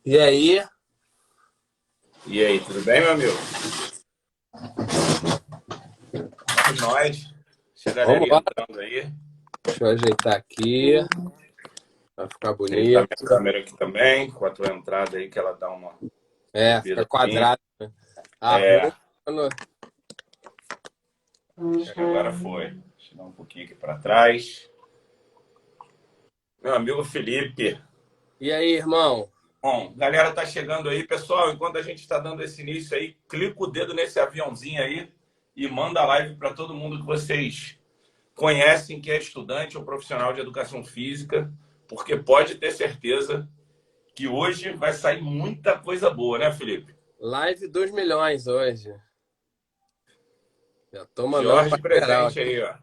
E aí? E aí, tudo bem, meu amigo? E nós? Deixa a Vamos galerinha lá. entrando aí. Deixa eu ajeitar aqui para ficar Ajeitar bonito. minha câmera aqui também, com a tua entrada aí, que ela dá uma É, fica subida assim. quadrado, né? Arruma. É, acho que agora foi. Deixa eu dar um pouquinho aqui para trás. Meu amigo Felipe. E aí, irmão? Bom, galera tá chegando aí. Pessoal, enquanto a gente está dando esse início aí, clica o dedo nesse aviãozinho aí e manda a live para todo mundo que vocês conhecem que é estudante ou profissional de educação física, porque pode ter certeza que hoje vai sair muita coisa boa, né, Felipe? Live 2 milhões hoje. Já tô mandando Jorge para geral presente aqui. aí, ó.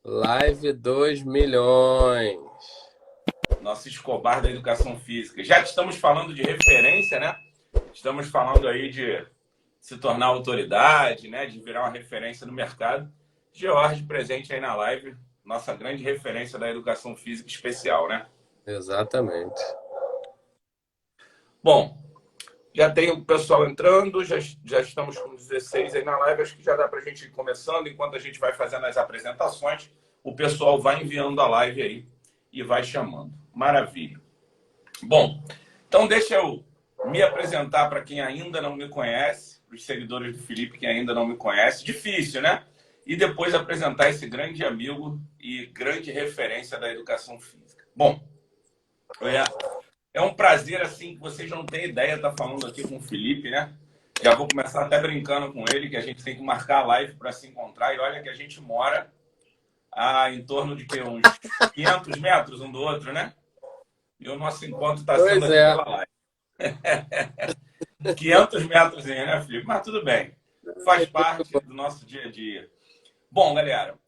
Live 2 milhões. Nosso Escobar da educação física. Já que estamos falando de referência, né? Estamos falando aí de se tornar autoridade, né? De virar uma referência no mercado. Jorge presente aí na live, nossa grande referência da educação física especial, né? Exatamente. Bom, já tem o pessoal entrando, já estamos com 16 aí na live, acho que já dá para a gente ir começando. Enquanto a gente vai fazendo as apresentações, o pessoal vai enviando a live aí e vai chamando. Maravilha. Bom, então deixa eu me apresentar para quem ainda não me conhece, para os seguidores do Felipe que ainda não me conhece. Difícil, né? E depois apresentar esse grande amigo e grande referência da educação física. Bom, é um prazer, assim, que vocês não têm ideia, estar falando aqui com o Felipe, né? Já vou começar até brincando com ele, que a gente tem que marcar a live para se encontrar. E olha que a gente mora em torno de que, uns 500 metros um do outro, né? E o nosso encontro está sendo Pois aqui é. pela live. 500 metros, né, Felipe? Mas tudo bem. Faz parte do nosso dia a dia. Bom, galera,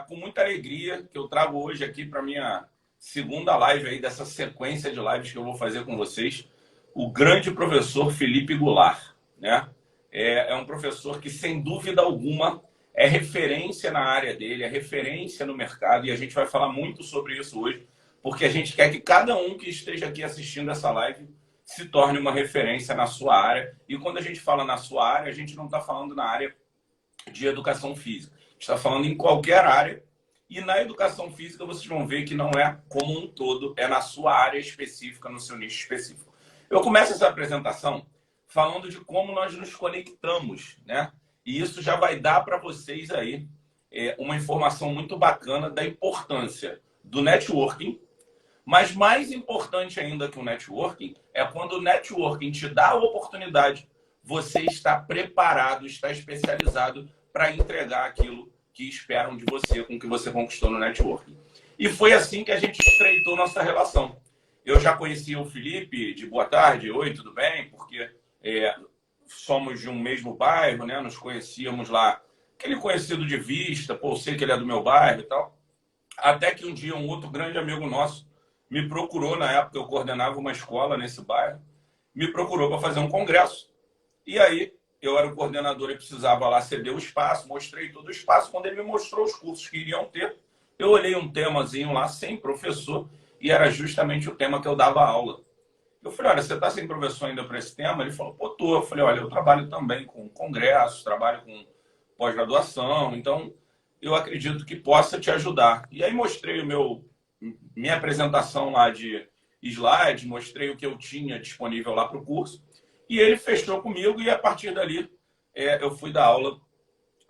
com muita alegria que eu trago hoje aqui para minha segunda live aí dessa sequência de lives que eu vou fazer com vocês, o grande professor Felipe Goulart, né? É um professor que, sem dúvida alguma, é referência na área dele, é referência no mercado, e a gente vai falar muito sobre isso hoje, porque a gente quer que cada um que esteja aqui assistindo essa live se torne uma referência na sua área. E quando a gente fala na sua área, a gente não está falando na área de educação física. A gente está falando em qualquer área. E na educação física vocês vão ver que não é como um todo, é na sua área específica, no seu nicho específico. Eu começo essa apresentação falando de como nós nos conectamos, né? E isso já vai dar para vocês aí uma informação muito bacana da importância do networking. Mas mais importante ainda que o networking é quando o networking te dá a oportunidade, você está preparado, está especializado para entregar aquilo que esperam de você com o que você conquistou no networking. E foi assim que a gente estreitou nossa relação. Eu já conhecia o Felipe de boa tarde, oi, tudo bem? Porque somos de um mesmo bairro, né? Nos conhecíamos lá, aquele conhecido de vista, pô, eu sei que ele é do meu bairro e tal. Até que um dia um outro grande amigo nosso me procurou, na época eu coordenava uma escola nesse bairro, me procurou para fazer um congresso. E aí eu era o coordenador e precisava lá ceder o espaço, mostrei todo o espaço. Quando ele me mostrou os cursos que iriam ter, eu olhei um temazinho lá sem professor e era justamente o tema que eu dava aula. Eu falei, olha, você está sem professor ainda para esse tema? Ele falou, pô, tô. Eu falei, olha, eu trabalho também com congressos, trabalho com pós-graduação, então eu acredito que possa te ajudar. E aí mostrei minha apresentação lá de slide, mostrei o que eu tinha disponível lá para o curso, e ele fechou comigo e a partir dali eu fui dar aula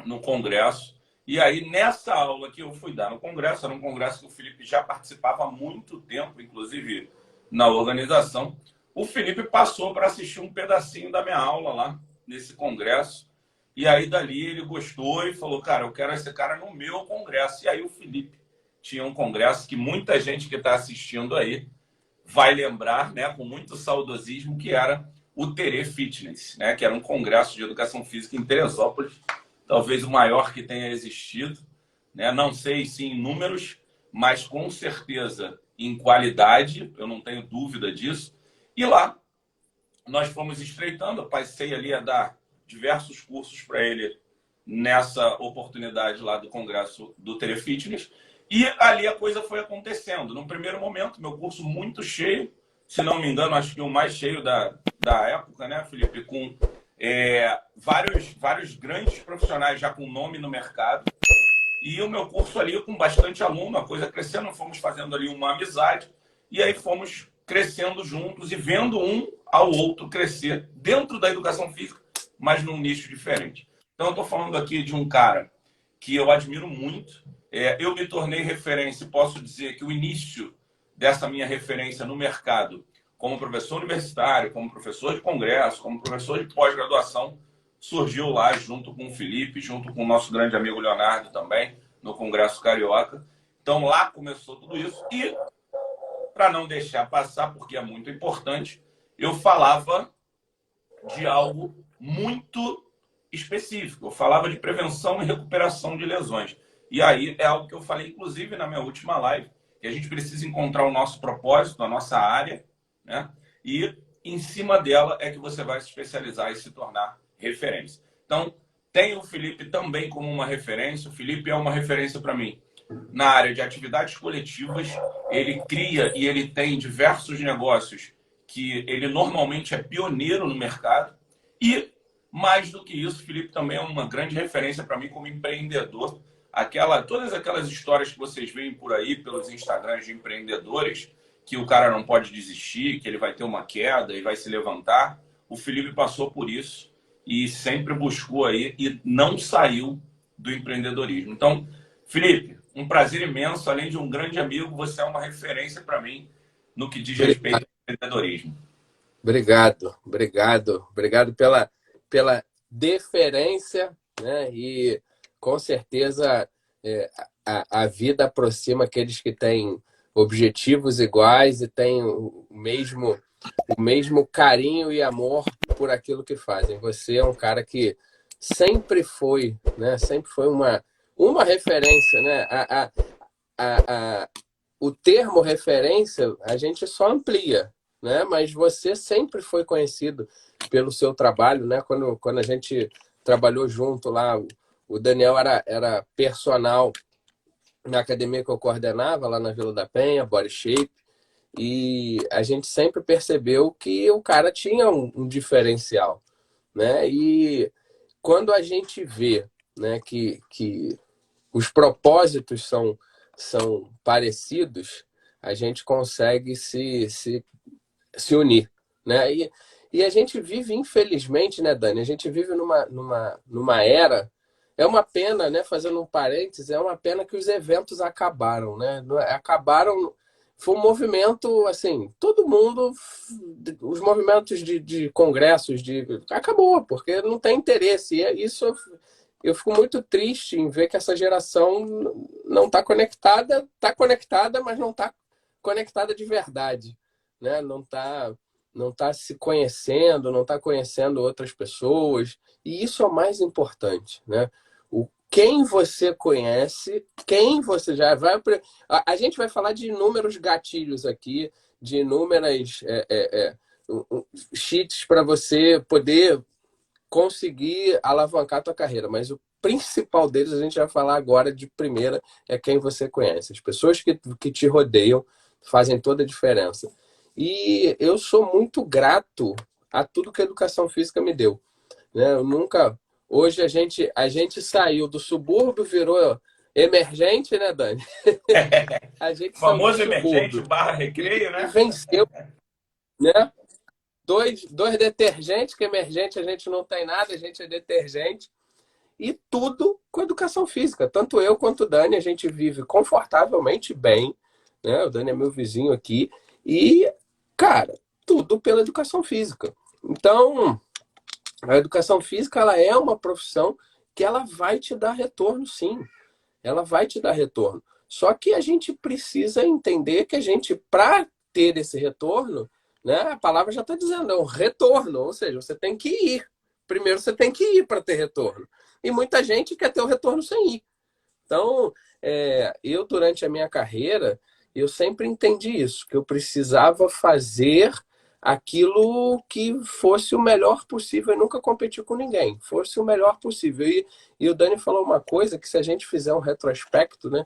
no congresso. E aí, nessa aula que eu fui dar no congresso, era um congresso que o Felipe já participava há muito tempo, inclusive na organização, o Felipe passou para assistir um pedacinho da minha aula lá, nesse congresso. E aí, dali, ele gostou e falou, cara, eu quero esse cara no meu congresso. E aí, o Felipe tinha um congresso que muita gente que está assistindo aí vai lembrar, né, com muito saudosismo, que era o Terê Fitness, né, que era um congresso de educação física em Teresópolis, talvez o maior que tenha existido, né? Não sei se em números, mas com certeza em qualidade, eu não tenho dúvida disso. E lá nós fomos estreitando, eu passei ali a dar diversos cursos para ele nessa oportunidade lá do congresso do Telefitness. E ali a coisa foi acontecendo. Num primeiro momento, meu curso muito cheio, se não me engano, acho que o mais cheio da época, né, Felipe? Com vários grandes profissionais já com nome no mercado. E o meu curso ali com bastante aluno, a coisa crescendo, fomos fazendo ali uma amizade. E aí fomos crescendo juntos e vendo um ao outro crescer dentro da educação física, mas num nicho diferente. Então, eu estou falando aqui de um cara que eu admiro muito. Eu me tornei referência, posso dizer que o início dessa minha referência no mercado, como professor universitário, como professor de congresso, como professor de pós-graduação, surgiu lá junto com o Felipe, junto com o nosso grande amigo Leonardo também, no Congresso Carioca. Então lá começou tudo isso. E, para não deixar passar, porque é muito importante, eu falava de algo muito específico. Eu falava de prevenção e recuperação de lesões. E aí é algo que eu falei, inclusive, na minha última live, que a gente precisa encontrar o nosso propósito, a nossa área, né? E em cima dela é que você vai se especializar e se tornar referência. Então, tem o Felipe também como uma referência. O Felipe é uma referência para mim na área de atividades coletivas. Ele cria e ele tem diversos negócios que ele normalmente é pioneiro no mercado. E, mais do que isso, o Felipe também é uma grande referência para mim como empreendedor. Todas aquelas histórias que vocês veem por aí pelos Instagrams de empreendedores, que o cara não pode desistir, que ele vai ter uma queda e vai se levantar. O Felipe passou por isso e sempre buscou aí e não saiu do empreendedorismo. Então, Felipe, um prazer imenso. Além de um grande amigo, você é uma referência para mim no que diz respeito ao empreendedorismo. Obrigado pela deferência, né? E com certeza a vida aproxima aqueles que têm objetivos iguais e têm o mesmo carinho e amor por aquilo que fazem. Você é um cara que sempre foi, né? Sempre foi uma referência, né? O termo referência a gente só amplia, né? Mas você sempre foi conhecido pelo seu trabalho, né? Quando a gente trabalhou junto lá, o Daniel era personal na academia que eu coordenava lá na Vila da Penha, Body Shape, e a gente sempre percebeu que o cara tinha um diferencial, né? E quando a gente vê, né, que os propósitos são parecidos, a gente consegue se unir, né? E a gente vive, infelizmente, né, Dani? A gente vive numa era. É uma pena, né? Fazendo um parênteses, é uma pena que os eventos acabaram, né? Acabaram. Foi um movimento, assim, todo mundo. Os movimentos de congressos, acabou, porque não tem interesse. E isso eu fico muito triste em ver que essa geração não está conectada, mas não está conectada de verdade, né? Não tá se conhecendo, não está conhecendo outras pessoas, e isso é o mais importante, né? Quem você conhece, quem você já vai... A gente vai falar de inúmeros gatilhos aqui, de inúmeras cheats para você poder conseguir alavancar a tua carreira, mas o principal deles a gente vai falar agora de primeira, é quem você conhece. As pessoas que te rodeiam fazem toda a diferença. E eu sou muito grato a tudo que a educação física me deu, né? Eu nunca... Hoje a gente saiu do subúrbio, virou emergente, né, Dani? A gente saiu do Famoso emergente subúrbio barra recreio, e né? venceu, né? Dois detergentes, que emergente a gente não tem nada, a gente é detergente. E tudo com educação física. Tanto eu quanto o Dani, a gente vive confortavelmente bem, né? O Dani é meu vizinho aqui. E, cara, tudo pela educação física. Então, a educação física, ela é uma profissão que ela vai te dar retorno, sim. Ela vai te dar retorno. Só que a gente precisa entender que para ter esse retorno, né? A palavra já está dizendo, é um retorno. Ou seja, você tem que ir. Primeiro você tem que ir para ter retorno. E muita gente quer ter o retorno sem ir. Então, eu, durante a minha carreira, eu sempre entendi isso, que eu precisava fazer aquilo que fosse o melhor possível e nunca competir com ninguém, fosse o melhor possível. E o Dani falou uma coisa que, se a gente fizer um retrospecto, né,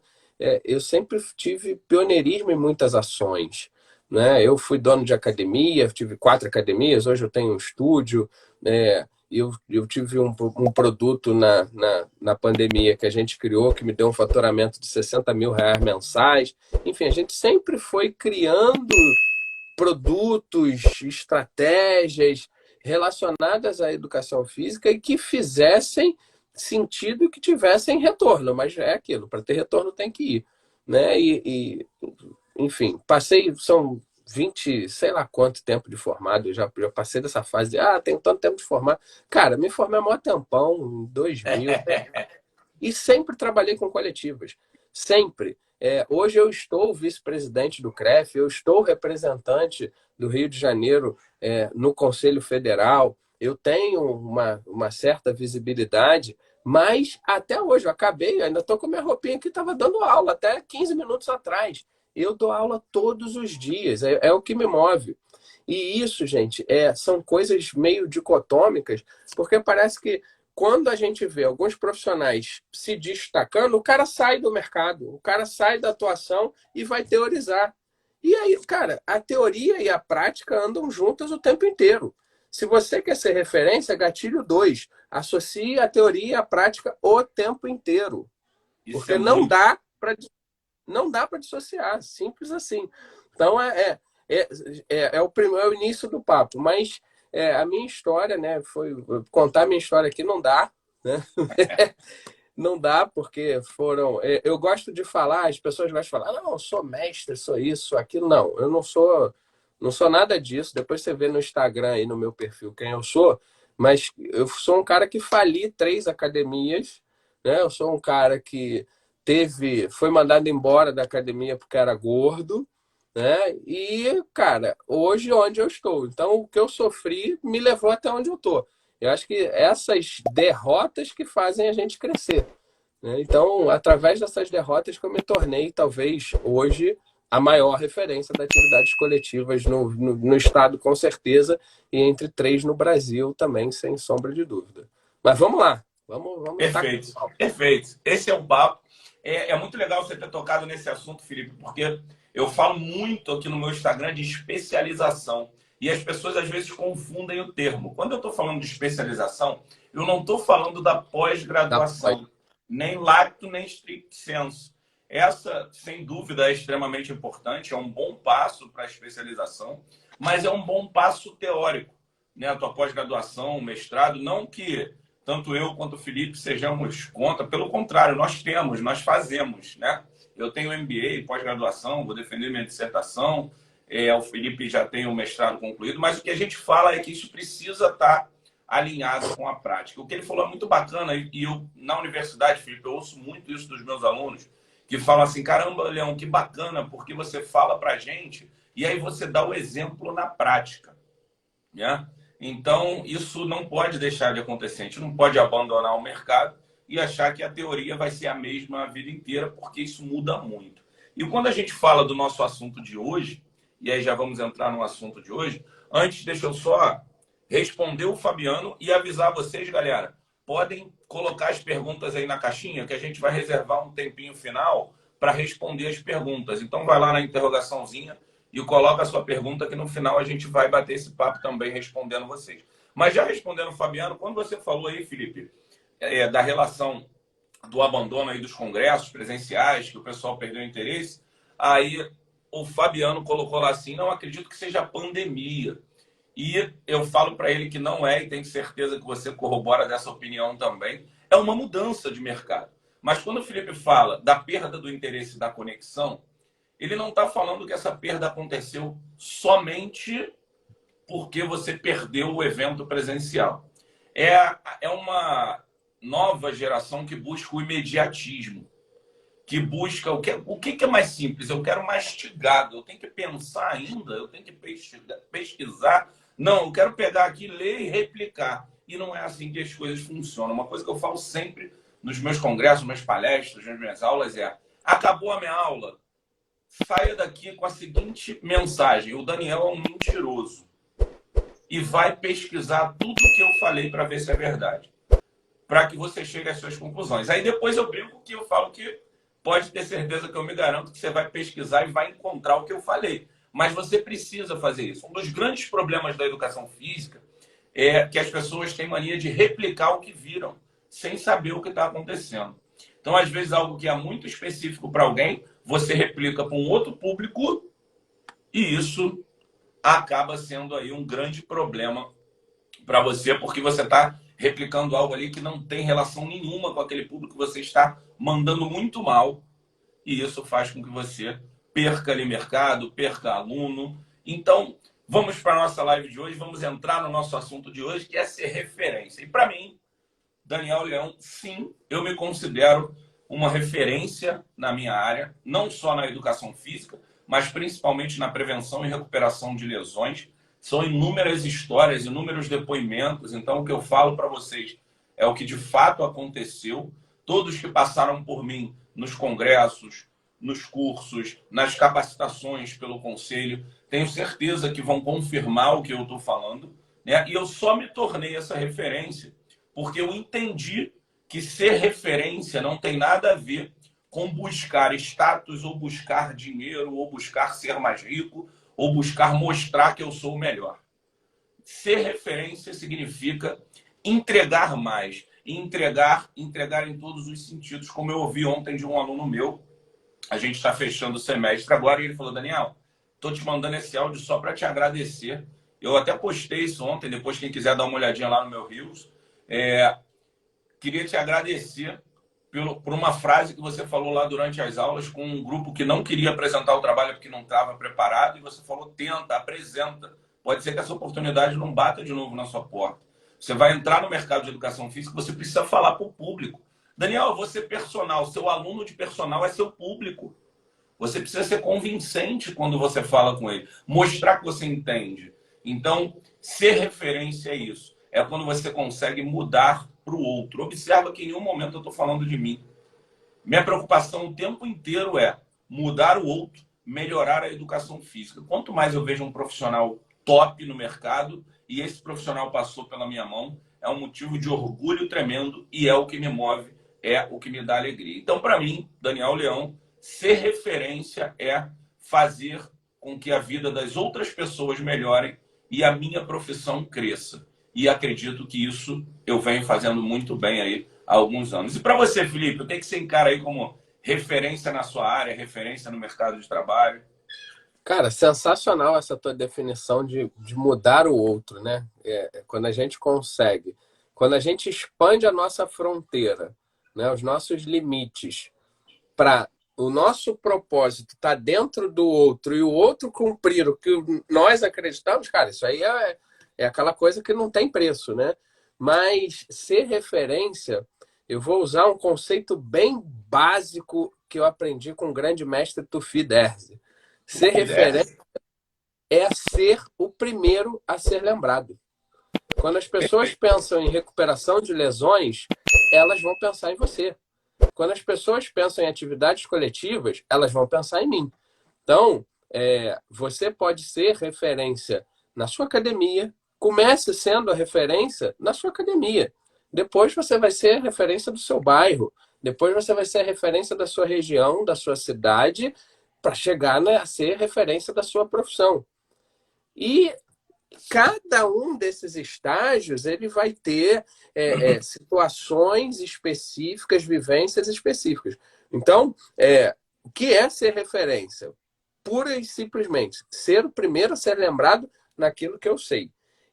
eu sempre tive pioneirismo em muitas ações, né? Eu fui dono de academia, tive 4 academias, hoje eu tenho um estúdio, né? Eu tive um produto na pandemia que a gente criou, que me deu um faturamento de R$ 60.000 mensais. Enfim, a gente sempre foi criando produtos, estratégias relacionadas à educação física e que fizessem sentido e que tivessem retorno, mas é aquilo, para ter retorno tem que ir, né? Enfim, passei, são 20 sei lá quanto tempo de formado, eu já passei dessa fase de, tenho tanto tempo de formar. Cara, me formei há maior tempão, em 2000, e sempre trabalhei com coletivas. Sempre. Hoje eu estou vice-presidente do CREF, eu estou representante do Rio de Janeiro no Conselho Federal, eu tenho uma certa visibilidade, mas até hoje, eu acabei, ainda estou com minha roupinha aqui, estava dando aula até 15 minutos atrás. Eu dou aula todos os dias, é o que me move. E isso, gente, são coisas meio dicotômicas, porque parece que quando a gente vê alguns profissionais se destacando, o cara sai do mercado, o cara sai da atuação e vai teorizar. E aí, cara, a teoria e a prática andam juntas o tempo inteiro. Se você quer ser referência, gatilho 2, associe a teoria e a prática o tempo inteiro. Isso Porque é muito. não dá para dissociar, simples assim. Então, é, é o início do papo, mas a minha história, né, foi contar a minha história aqui não dá, né? Não dá, porque foram. Eu gosto de falar, as pessoas gostam de falar, não, eu sou mestre, sou isso, sou aquilo. Não, eu não sou nada disso. Depois você vê no Instagram aí no meu perfil quem eu sou, mas eu sou um cara que fali 3 academias, né? Eu sou um cara que foi mandado embora da academia porque era gordo, né? E, cara, hoje onde eu estou. Então, o que eu sofri me levou até onde eu tô. Eu acho que essas derrotas que fazem a gente crescer, né? Então, através dessas derrotas que eu me tornei, talvez, hoje, a maior referência das atividades coletivas no estado, com certeza, e entre 3 no Brasil também, sem sombra de dúvida. Mas vamos lá, vamos tacar. Perfeito, perfeito. Esse é o papo. É muito legal você ter tocado nesse assunto, Felipe, porque eu falo muito aqui no meu Instagram de especialização. E as pessoas às vezes confundem o termo. Quando eu estou falando de especialização, eu não estou falando da pós-graduação, nem lacto, nem stricto sensu. Essa, sem dúvida, é extremamente importante, é um bom passo para a especialização, mas é um bom passo teórico, né? A tua pós-graduação, mestrado, não que tanto eu quanto o Felipe sejamos contra, pelo contrário, nós fazemos, né? Eu tenho MBA, pós-graduação, vou defender minha dissertação, o Felipe já tem o mestrado concluído, mas o que a gente fala é que isso precisa estar alinhado com a prática. O que ele falou é muito bacana, e eu, na universidade, Felipe, eu ouço muito isso dos meus alunos, que falam assim, caramba, Leão, que bacana, porque você fala pra gente, e aí você dá o exemplo na prática, né? Então, isso não pode deixar de acontecer. A gente não pode abandonar o mercado e achar que a teoria vai ser a mesma a vida inteira, porque isso muda muito. E quando a gente fala do nosso assunto de hoje, e aí já vamos entrar no assunto de hoje, antes deixa eu só responder o Fabiano e avisar vocês, galera, podem colocar as perguntas aí na caixinha, que a gente vai reservar um tempinho final para responder as perguntas. Então, vai lá na interrogaçãozinha e coloca a sua pergunta, que no final a gente vai bater esse papo também respondendo vocês. Mas já respondendo o Fabiano, quando você falou aí, Felipe, da relação do abandono aí dos congressos presenciais, que o pessoal perdeu interesse, aí o Fabiano colocou lá assim, não acredito que seja pandemia. E eu falo para ele que não é, e tenho certeza que você corrobora dessa opinião também, é uma mudança de mercado. Mas quando o Felipe fala da perda do interesse da conexão, ele não está falando que essa perda aconteceu somente porque você perdeu o evento presencial. É uma nova geração que busca o imediatismo, que busca o que é mais simples. Eu quero mastigado, eu tenho que pensar ainda, eu tenho que pesquisar. Não, eu quero pegar aqui, ler e replicar. E não é assim que as coisas funcionam. Uma coisa que eu falo sempre nos meus congressos, nas minhas palestras, nas minhas aulas é: acabou a minha aula, saia daqui com a seguinte mensagem: o Daniel é um mentiroso. E vai pesquisar tudo o que eu falei para ver se é verdade, para que você chegue às suas conclusões. Aí depois eu brinco que eu falo que pode ter certeza que eu me garanto que você vai pesquisar e vai encontrar o que eu falei. Mas você precisa fazer isso. Um dos grandes problemas da educação física é que as pessoas têm mania de replicar o que viram, sem saber o que está acontecendo. Então, às vezes, algo que é muito específico para alguém, você replica para um outro público e isso acaba sendo aí um grande problema para você, porque você está replicando algo ali que não tem relação nenhuma com aquele público, você está mandando muito mal e isso faz com que você perca ali mercado, perca aluno. Então, vamos para a nossa live de hoje, vamos entrar no nosso assunto de hoje, que é ser referência. E para mim, Daniel Leão, sim, eu me considero uma referência na minha área, não só na educação física, mas principalmente na prevenção e recuperação de lesões. São inúmeras histórias, inúmeros depoimentos. Então, o que eu falo para vocês é o que de fato aconteceu. Todos que passaram por mim nos congressos, nos cursos, nas capacitações pelo conselho, tenho certeza que vão confirmar o que eu estou falando, né? E eu só me tornei essa referência porque eu entendi que ser referência não tem nada a ver com buscar status, ou buscar dinheiro, ou buscar ser mais rico, ou buscar mostrar que eu sou o melhor. Ser referência significa entregar mais. E entregar em todos os sentidos. Como eu ouvi ontem de um aluno meu, a gente está fechando o semestre agora, e ele falou: Daniel, estou te mandando esse áudio só para te agradecer. Eu até postei isso ontem, depois quem quiser dar uma olhadinha lá no meu Reels. Queria te agradecer por uma frase que você falou lá durante as aulas com um grupo que não queria apresentar o trabalho porque não estava preparado, e você falou: tenta, apresenta. Pode ser que essa oportunidade não bata de novo na sua porta. Você vai entrar no mercado de educação física, você precisa falar para o público. Daniel, eu vou ser personal. Seu aluno de personal é seu público. Você precisa ser convincente quando você fala com ele. Mostrar que você entende. Então, ser referência é isso. É quando você consegue mudar para o outro. Observa que em nenhum momento eu estou falando de mim. Minha preocupação o tempo inteiro é mudar o outro, melhorar a educação física. Quanto mais eu vejo um profissional top no mercado e esse profissional passou pela minha mão, é um motivo de orgulho tremendo e é o que me move, é o que me dá alegria. Então, para mim, Daniel Leão, ser referência é fazer com que a vida das outras pessoas melhorem e a minha profissão cresça. E acredito que isso eu venho fazendo muito bem aí há alguns anos. E para você, Felipe, o que você encara aí como referência na sua área, referência no mercado de trabalho? Cara, sensacional essa tua definição de mudar o outro, né? Quando a gente consegue, quando a gente expande a nossa fronteira, né, os nossos limites, para o nosso propósito estar dentro do outro e o outro cumprir o que nós acreditamos, cara, isso aí é aquela coisa que não tem preço, né? Mas ser referência, eu vou usar um conceito bem básico que eu aprendi com o grande mestre Tufi Derzi. Ser referência é ser o primeiro a ser lembrado. Quando as pessoas pensam em recuperação de lesões, elas vão pensar em você. Quando as pessoas pensam em atividades coletivas, elas vão pensar em mim. Então, você pode ser referência na sua academia. Comece sendo a referência na sua academia. Depois você vai ser referência do seu bairro. Depois você vai ser a referência da sua região, da sua cidade, para chegar a ser referência da sua profissão. E cada um desses estágios ele vai ter situações específicas, vivências específicas. Então, o que é ser referência? Pura e simplesmente ser o primeiro a ser lembrado naquilo que eu sei.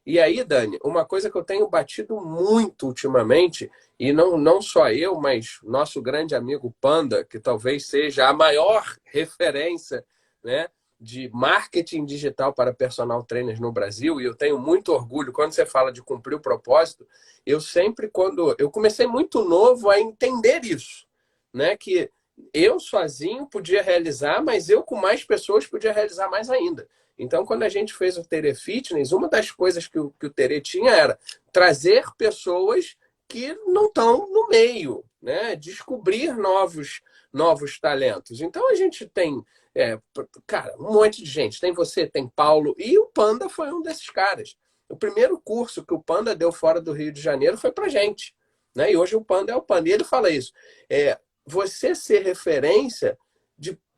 E aí, Dani, uma coisa que eu tenho batido muito ultimamente, e não só eu, mas nosso grande amigo Panda, que talvez seja a maior referência, né, de marketing digital para personal trainers no Brasil, e eu tenho muito orgulho quando você fala de cumprir o propósito. Quando eu comecei muito novo a entender isso, né, que eu sozinho podia realizar, mas eu com mais pessoas podia realizar mais ainda. Então, quando a gente fez o Tere Fitness, uma das coisas que o Tere tinha era trazer pessoas que não estão no meio, né? Descobrir novos talentos. Então, a gente tem, cara, um monte de gente. Tem você, tem Paulo, e o Panda foi um desses caras. O primeiro curso que o Panda deu fora do Rio de Janeiro foi pra gente, né? E hoje o Panda é o Panda. E ele fala isso. Você ser referência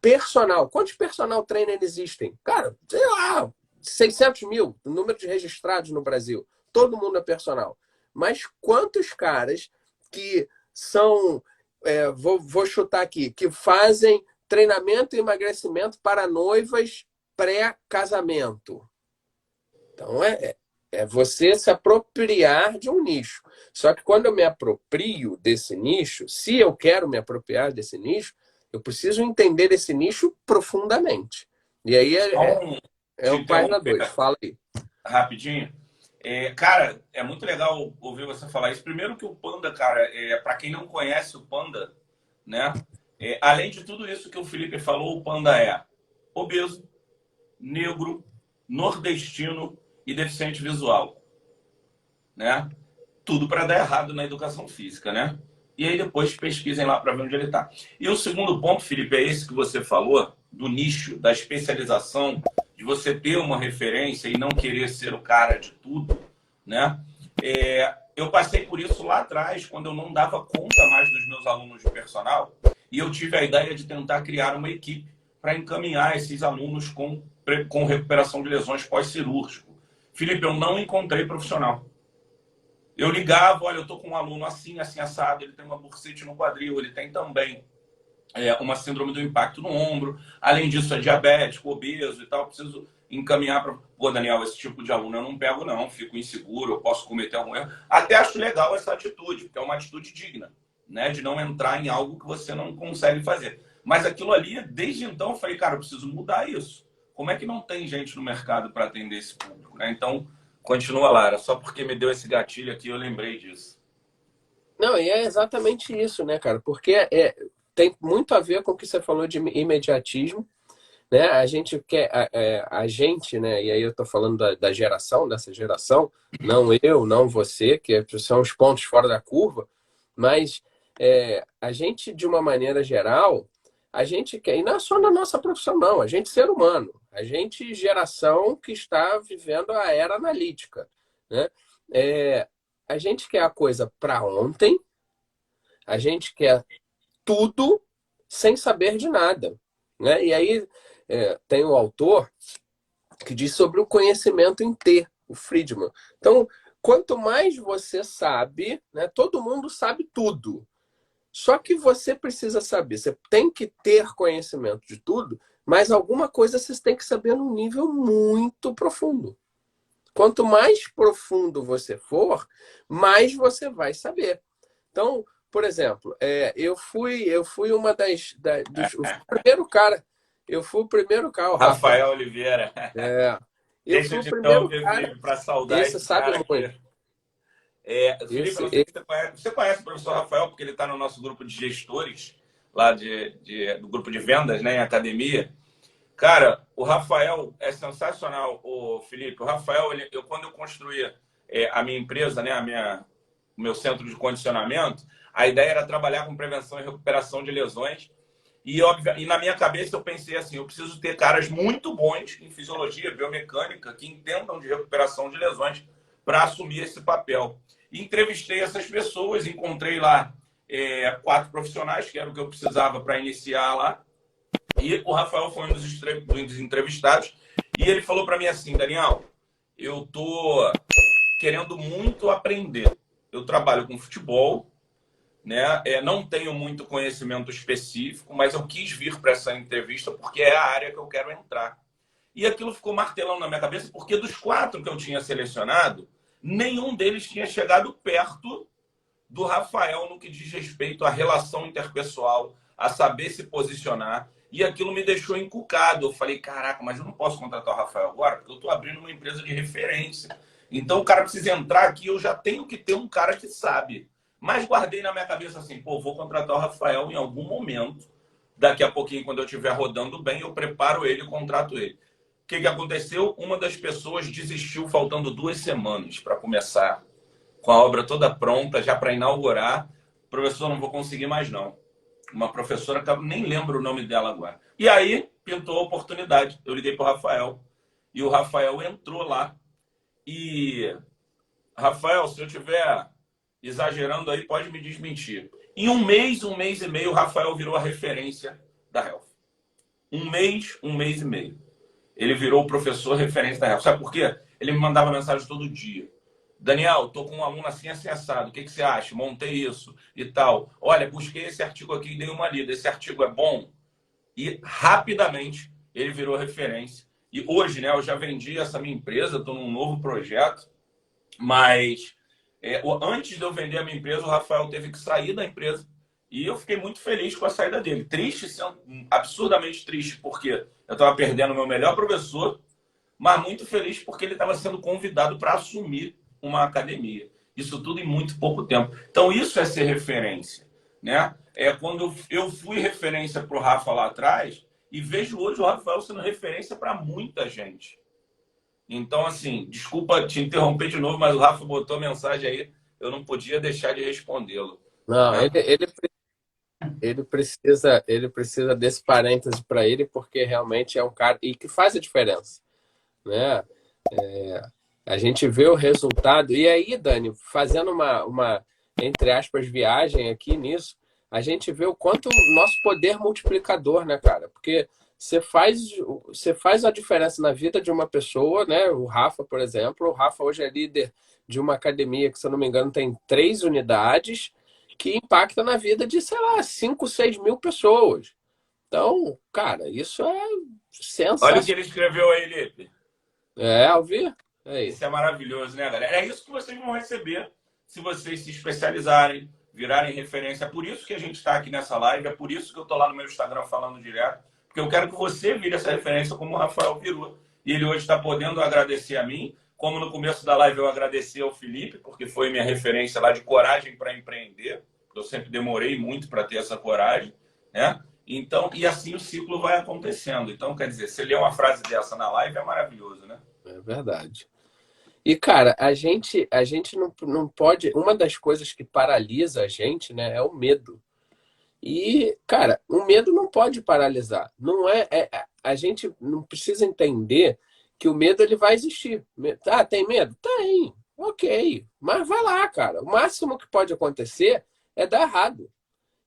personal. Quantos personal trainer existem? Cara, sei lá, 600 mil, o número de registrados no Brasil. Todo mundo é personal. Mas quantos caras que são, vou chutar aqui, que fazem treinamento e emagrecimento para noivas pré-casamento? Então, é você se apropriar de um nicho. Só que quando eu me aproprio desse nicho, se eu quero me apropriar desse nicho, eu preciso entender esse nicho profundamente. E aí é Te o página 2. interromper Fala aí. rapidinho. Cara, é muito legal ouvir você falar isso. Primeiro que o Panda, cara, para quem não conhece o Panda, né? Além de tudo isso que o Felipe falou, o Panda é obeso, negro, nordestino e deficiente visual, né? Tudo para dar errado na educação física, né? E aí depois pesquisem lá para ver onde ele está. E o segundo ponto, Felipe, é esse que você falou, do nicho, da especialização, de você ter uma referência e não querer ser o cara de tudo, né? Eu passei por isso lá atrás, quando eu não dava conta mais dos meus alunos de personal, e eu tive a ideia de tentar criar uma equipe para encaminhar esses alunos com recuperação de lesões pós-cirúrgico. Felipe, eu não encontrei profissional. Eu ligava, olha, eu tô com um aluno assim, assim, assado, ele tem uma bursite no quadril, ele tem também uma síndrome do impacto no ombro, além disso é diabético, obeso e tal, preciso encaminhar para... Pô, Daniel, esse tipo de aluno eu não pego não, fico inseguro, eu posso cometer algum erro. Até acho legal essa atitude, porque é uma atitude digna, né, de não entrar em algo que você não consegue fazer. Mas aquilo ali, desde então, eu falei, cara, eu preciso mudar isso. Como é que não tem gente no mercado para atender esse público, né? Então, continua, Lara. Só porque me deu esse gatilho aqui, eu lembrei disso. Não, e é exatamente isso, né, cara? Porque tem muito a ver com o que você falou de imediatismo, né? A gente quer, a gente, né? E aí eu tô falando da geração, dessa geração, não eu, não você, que são os pontos fora da curva, mas a gente, de uma maneira geral, a gente quer, e não é só na nossa profissão, não, a gente ser humano, a gente geração que está vivendo a era analítica, né? A gente quer a coisa para ontem, a gente quer tudo sem saber de nada, né? E aí tem o autor que diz sobre o conhecimento em T, o Friedman. Então, quanto mais você sabe, né, todo mundo sabe tudo. Só que você precisa saber, você tem que ter conhecimento de tudo, mas alguma coisa você tem que saber num nível muito profundo. Quanto mais profundo você for, mais você vai saber. Então, por exemplo, eu fui uma eu fui o primeiro cara, eu fui o primeiro cara, o Rafa. Rafael Oliveira. Eu Deixa fui eu o te primeiro interromper, cara. Felipe, para saudar Esse esse sabe cara aqui. muito. Felipe, eu não sei se você conhece. Você conhece o professor Rafael, porque ele está no nosso grupo de gestores, lá do grupo de vendas, né, em academia. Cara, o Rafael é sensacional, o Felipe. O Rafael, quando eu construía a minha empresa, né, o meu centro de condicionamento, a ideia era trabalhar com prevenção e recuperação de lesões. E na minha cabeça eu pensei assim, eu preciso ter caras muito bons em fisiologia, biomecânica, que entendam de recuperação de lesões para assumir esse papel. E entrevistei essas pessoas, encontrei lá 4 profissionais, que era o que eu precisava para iniciar lá. E o Rafael foi um dos entrevistados. E ele falou para mim assim, Daniel, eu tô querendo muito aprender. Eu trabalho com futebol, né? Não tenho muito conhecimento específico, mas eu quis vir para essa entrevista porque é a área que eu quero entrar. E aquilo ficou martelando na minha cabeça, porque dos 4 que eu tinha selecionado, nenhum deles tinha chegado perto do Rafael no que diz respeito à relação interpessoal, a saber se posicionar. E aquilo me deixou encucado. Eu falei, caraca, mas eu não posso contratar o Rafael agora, porque eu estou abrindo uma empresa de referência. Então o cara precisa entrar aqui, eu já tenho que ter um cara que sabe. Mas guardei na minha cabeça assim, pô, vou contratar o Rafael em algum momento. Daqui a pouquinho, quando eu estiver rodando bem, eu preparo ele e contrato ele. O que aconteceu? Uma das pessoas desistiu faltando 2 semanas para começar, com a obra toda pronta, já para inaugurar. Professor, não vou conseguir mais não. Uma professora, nem lembro o nome dela agora. E aí, pintou a oportunidade. Eu liguei para o Rafael. E o Rafael entrou lá. E, Rafael, se eu estiver exagerando aí, pode me desmentir. Em um mês e meio, o Rafael virou a referência da Health. um mês e meio. Ele virou o professor referência da Real. Sabe por quê? Ele me mandava mensagem todo dia. Daniel, tô com um aluno assim assado. O que você acha? Montei isso e tal. Olha, busquei esse artigo aqui e dei uma lida. Esse artigo é bom? E rapidamente ele virou referência. E hoje, né, eu já vendi essa minha empresa, estou num novo projeto, mas antes de eu vender a minha empresa, o Rafael teve que sair da empresa e eu fiquei muito feliz com a saída dele. Triste, absurdamente triste, porque eu estava perdendo o meu melhor professor, mas muito feliz porque ele estava sendo convidado para assumir uma academia. Isso tudo em muito pouco tempo. Então, isso é ser referência, né? Quando eu fui referência para o Rafa lá atrás e vejo hoje o Rafael sendo referência para muita gente. Então, assim, desculpa te interromper de novo, mas o Rafa botou a mensagem aí, eu não podia deixar de respondê-lo. Não, Né? ele precisa desse parêntese para ele, porque realmente é um cara e que faz a diferença, né? A gente vê o resultado. E aí, Dani, fazendo entre aspas, viagem aqui nisso, a gente vê o quanto o nosso poder multiplicador, né, cara? Porque você faz a diferença na vida de uma pessoa, né? O Rafa, por exemplo. O Rafa hoje é líder de uma academia que, se eu não me engano, tem 3 unidades que impacta na vida de, sei lá, 5, 6 mil pessoas. Então, cara, isso é Olha o que sensacional. ele escreveu aí, Lipe. Alvir? Aí. Isso é maravilhoso, né, galera? É isso que vocês vão receber se vocês se especializarem, virarem referência. É por isso que a gente está aqui nessa live, é por isso que eu estou lá no meu Instagram falando direto, porque eu quero que você vire essa referência como o Rafael virou. E ele hoje está podendo agradecer a mim, como no começo da live eu agradeci ao Felipe, porque foi minha referência lá de coragem para empreender. Eu sempre demorei muito para ter essa coragem, né? Então, e assim o ciclo vai acontecendo. Então, quer dizer, se ler uma frase dessa na live é maravilhoso, né? É verdade. E, cara, a gente não pode. Uma das coisas que paralisa a gente, né, é o medo. E, cara, o medo não pode paralisar. Não a gente não precisa entender que o medo ele vai existir. Ah, tem medo? Tem. Ok. Mas vai lá, cara. O máximo que pode acontecer é dar errado.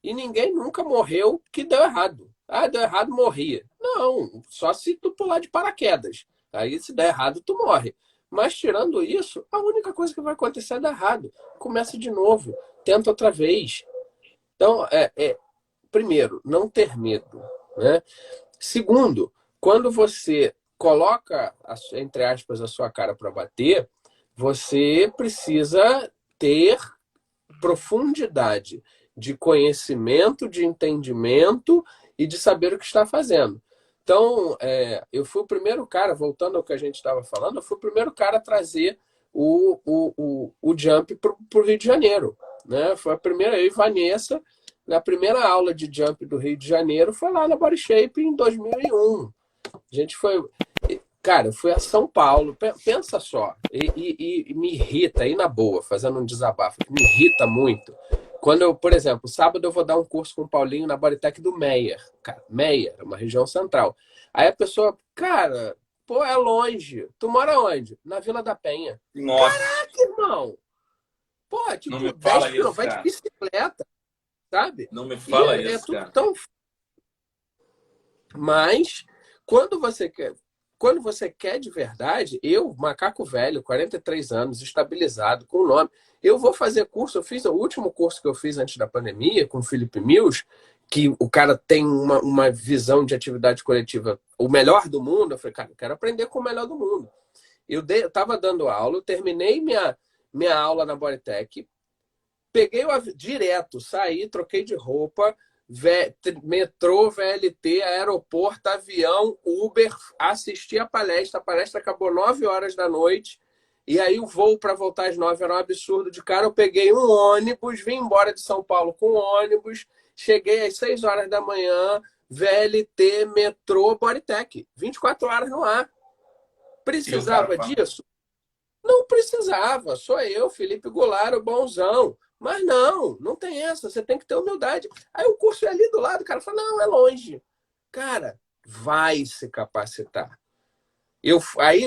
E ninguém nunca morreu que deu errado. Ah, deu errado, morria. Não, só se tu pular de paraquedas. Aí, se der errado, tu morre. Mas, tirando isso, a única coisa que vai acontecer é dar errado. Começa de novo, tenta outra vez. Então, primeiro, não ter medo, né? Segundo, quando você coloca, entre aspas, a sua cara para bater, você precisa ter profundidade de conhecimento, de entendimento e de saber o que está fazendo. Então, eu fui o primeiro cara, voltando ao que a gente estava falando, eu fui o primeiro cara a trazer o jump para o Rio de Janeiro. Né? Foi a primeira, eu e Vanessa, na primeira aula de jump do Rio de Janeiro, foi lá na Body Shape em 2001. A gente foi. Cara, eu fui a São Paulo, pensa só, e me irrita, aí na boa, fazendo um desabafo, me irrita muito. Quando eu, por exemplo, sábado eu vou dar um curso com o Paulinho na Bodytech do Meier, cara, Meier, uma região central. Aí a pessoa, cara, pô, é longe. Tu mora onde? Na Vila da Penha. Nossa, Caraca, irmão! Pô, não me tipo, 10 fala isso, quilômetros, vai de cara. bicicleta, sabe? Não me E fala é isso, tudo cara. tão. Mas, quando você quer. Quando você quer de verdade, eu, macaco velho, 43 anos, estabilizado, com nome, eu vou fazer curso. Eu fiz o último curso que eu fiz antes da pandemia, com o Felipe Mills, que o cara tem uma visão de atividade coletiva, o melhor do mundo. Eu falei, cara, eu quero aprender com o melhor do mundo. Eu estava dando aula, eu terminei minha aula na Bodytech, peguei direto, saí, troquei de roupa, metrô, VLT, aeroporto, avião, Uber, assisti a palestra acabou 9 horas da noite, e aí o voo para voltar às 9 era um absurdo de cara, eu peguei um ônibus, vim embora de São Paulo com um ônibus, cheguei às 6 horas da manhã, VLT, metrô, Bodytech, 24 horas no ar. E o cara Precisava fala. disso? Não precisava, sou eu, Felipe Goulart, o bonzão. Mas não tem essa, você tem que ter humildade. Aí o curso é ali do lado, o cara fala, não, é longe. Cara, vai se capacitar. Aí,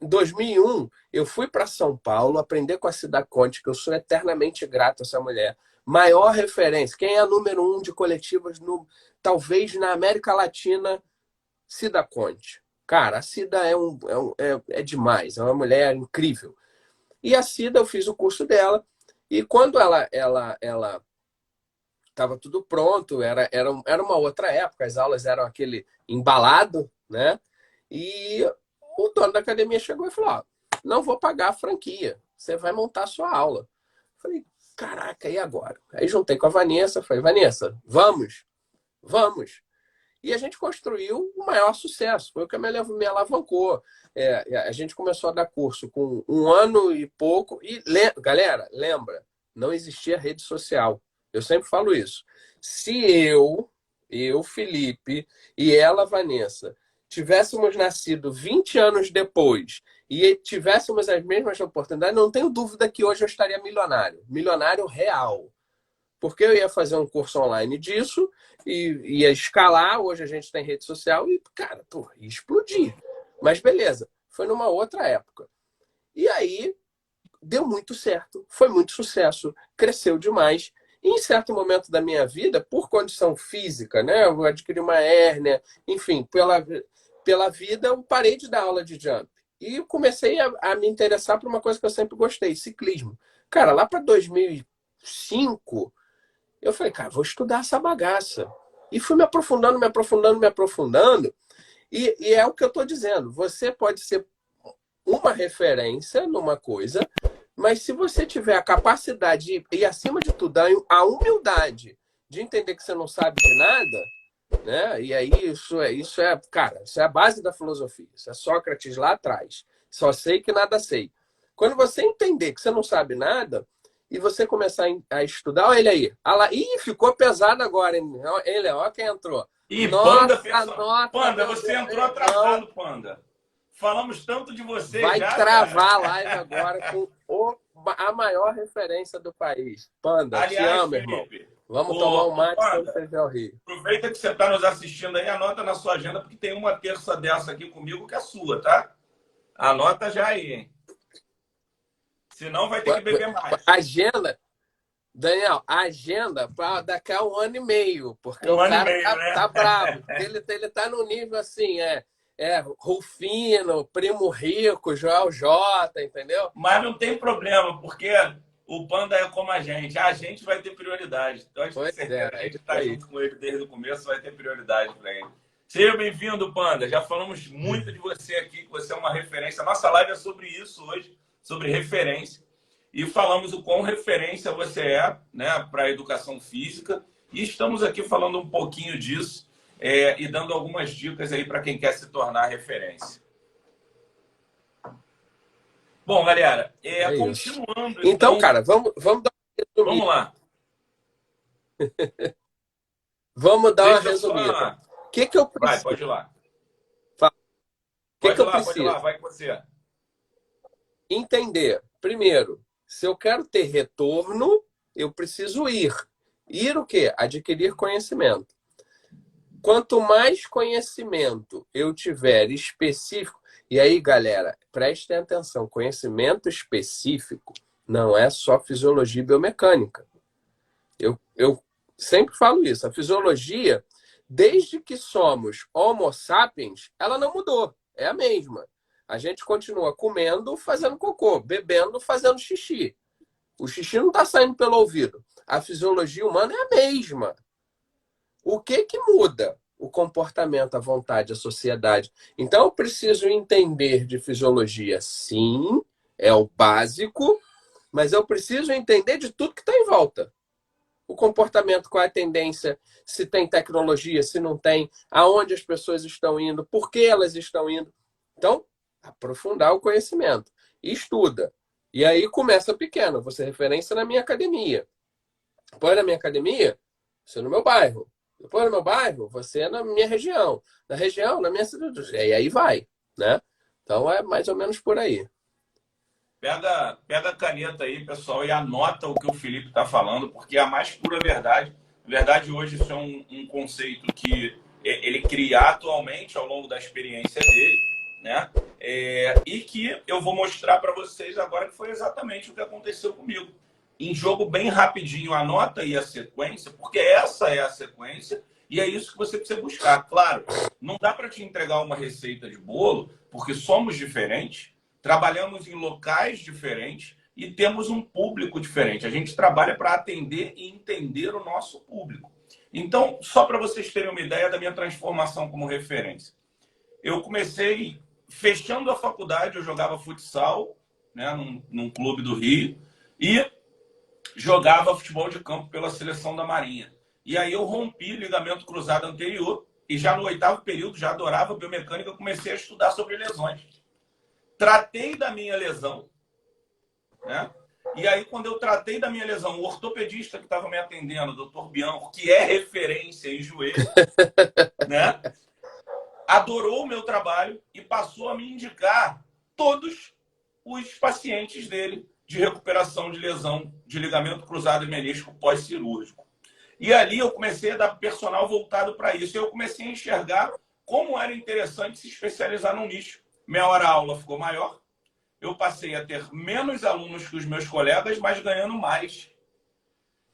em 2001, eu fui para São Paulo aprender com a Cida Conte, que eu sou eternamente grato a essa mulher. Maior referência, quem é a número 1 de coletivas, talvez na América Latina, Cida Conte. Cara, a Cida é demais, é uma mulher incrível. E a Cida, eu fiz o curso dela, e quando ela estava tudo pronto, era uma outra época, as aulas eram aquele embalado, né? E o dono da academia chegou e falou: ó, não vou pagar a franquia, você vai montar a sua aula. Eu falei, caraca, e agora? Aí juntei com a Vanessa, falei, Vanessa, vamos, vamos. E a gente construiu o maior sucesso, foi o que me alavancou. A gente começou a dar curso com 1 ano e pouco, e galera, lembra, não existia rede social. Eu sempre falo isso. Se Felipe, e ela, Vanessa, tivéssemos nascido 20 anos depois e tivéssemos as mesmas oportunidades, não tenho dúvida que hoje eu estaria milionário. Milionário real. Porque eu ia fazer um curso online disso e ia escalar. Hoje a gente tem rede social e, cara, pô, ia explodir. Mas beleza, foi numa outra época. E aí deu muito certo, foi muito sucesso, cresceu demais. E em certo momento da minha vida, por condição física, né, eu adquiri uma hérnia, enfim, pela vida, eu parei de dar aula de jump. E comecei a me interessar por uma coisa que eu sempre gostei, ciclismo. Cara, lá para 2005, eu falei, cara, vou estudar essa bagaça. E fui me aprofundando, me aprofundando, me aprofundando. E é o que eu estou dizendo. Você pode ser uma referência numa coisa, mas se você tiver a capacidade e, acima de tudo, a humildade de entender que você não sabe de nada, né? E aí cara, isso é a base da filosofia. Isso é Sócrates lá atrás. Só sei que nada sei. Quando você entender que você não sabe nada e você começar a estudar, olha ele aí. Ah lá, ih, ficou pesado agora, hein? Ele, ó, quem entrou. E Nossa, Panda, você entrou atrasado, Panda. Falamos tanto de você vai já, travar cara. a live agora com a maior referência do país. Panda, te Aliás, amo, irmão. Felipe, Vamos tomar um mate quando Panda, você vier ao Rio. aproveita que você está nos assistindo aí, anota na sua agenda, porque tem uma terça dessa aqui comigo que é sua, tá? Anota já aí, hein? Senão vai ter que beber mais. Agenda, Daniel, agenda para daqui a 1 ano e meio, porque o Um ano e cara meio, né? tá bravo. Ele tá no nível assim, Rufino, Primo Rico, Joel J, entendeu? Mas não tem problema, porque o Panda é como a gente vai ter prioridade. Então a gente tem certeza que a gente está junto com ele desde o começo, vai ter prioridade para ele. Seja bem-vindo, Panda. Já falamos muito de você aqui, que você é uma referência. Nossa live é sobre isso hoje, sobre referência. E falamos o quão referência você é, né, para a educação física. E estamos aqui falando um pouquinho disso e dando algumas dicas aí para quem quer se tornar referência. Bom, galera, continuando. Então, cara, vamos dar uma resumida. Vamos lá. Vamos dar uma resumida. O que eu preciso? Vai, pode ir lá. O que eu preciso? Pode ir lá, vai com você. Entender. Primeiro, se eu quero ter retorno, eu preciso ir. Ir o quê? Adquirir conhecimento. Quanto mais conhecimento eu tiver específico, e aí, galera, prestem atenção, conhecimento específico não é só fisiologia e biomecânica. Eu sempre falo isso, a fisiologia, desde que somos Homo sapiens, ela não mudou, é a mesma. A gente continua comendo, fazendo cocô, bebendo, fazendo xixi. O xixi não está saindo pelo ouvido. A fisiologia humana é a mesma. O que muda? O comportamento, a vontade, a sociedade. Então, eu preciso entender de fisiologia, sim, é o básico, mas eu preciso entender de tudo que está em volta. O comportamento, qual é a tendência, se tem tecnologia, se não tem, aonde as pessoas estão indo, por que elas estão indo. Então, aprofundar o conhecimento. Estuda. E aí começa pequeno. Você referência na minha academia. Depois na minha academia, você no meu bairro. Depois no meu bairro, você na minha região. Na região, na minha cidade. E aí vai, né? Então é mais ou menos por aí. Pega a caneta aí, pessoal, e anota o que o Felipe está falando, porque é a mais pura verdade. Na verdade, hoje isso é um conceito que ele cria atualmente ao longo da experiência dele, né? E que eu vou mostrar para vocês agora que foi exatamente o que aconteceu comigo. Em jogo bem rapidinho, anota aí a sequência, porque essa é a sequência E é isso que você precisa buscar. Claro, não dá para te entregar uma receita de bolo, porque somos diferentes, trabalhamos em locais diferentes e temos um público diferente. A gente trabalha para atender e entender o nosso público. Então, só para vocês terem uma ideia da minha transformação como referência. Eu comecei fechando a faculdade, eu jogava futsal, né, num clube do Rio, e jogava futebol de campo pela seleção da Marinha. E aí eu rompi ligamento cruzado anterior e já no 8º período, já adorava biomecânica, eu comecei a estudar sobre lesões. Tratei da minha lesão, né? E aí, quando eu tratei da minha lesão, o ortopedista que estava me atendendo, o doutor Bianco, que é referência em joelho, né? Adorou o meu trabalho e passou a me indicar todos os pacientes dele de recuperação de lesão de ligamento cruzado e menisco pós-cirúrgico. E ali eu comecei a dar personal voltado para isso. E eu comecei a enxergar como era interessante se especializar num nicho. Minha hora-aula ficou maior, eu passei a ter menos alunos que os meus colegas, mas ganhando mais.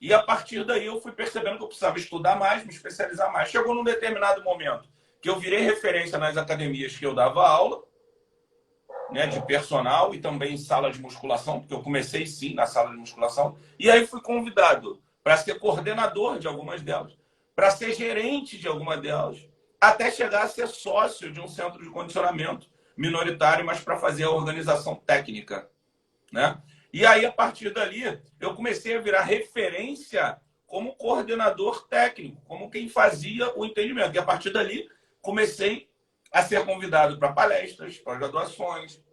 E a partir daí eu fui percebendo que eu precisava estudar mais, me especializar mais. Chegou num determinado momento que eu virei referência nas academias que eu dava aula, né, de personal e também em sala de musculação, porque eu comecei sim na sala de musculação. E aí fui convidado para ser coordenador de algumas delas, para ser gerente de alguma delas, até chegar a ser sócio de um centro de condicionamento minoritário, mas para fazer a organização técnica, né? E aí, a partir dali, eu comecei a virar referência como coordenador técnico, como quem fazia o entendimento. E a partir dali, comecei a ser convidado para palestras, para graduações,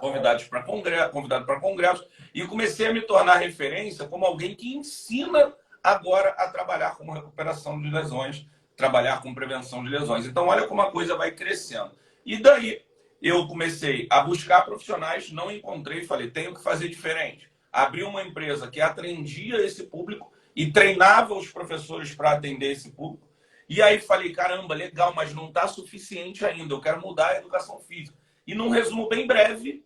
convidado para congressos, e comecei a me tornar referência como alguém que ensina agora a trabalhar com recuperação de lesões, trabalhar com prevenção de lesões. Então, olha como a coisa vai crescendo. E daí, eu comecei a buscar profissionais, não encontrei, falei, tenho que fazer diferente. Abri uma empresa que atendia esse público e treinava os professores para atender esse público. E aí falei, caramba, legal, mas não está suficiente ainda, eu quero mudar a educação física. E num resumo bem breve,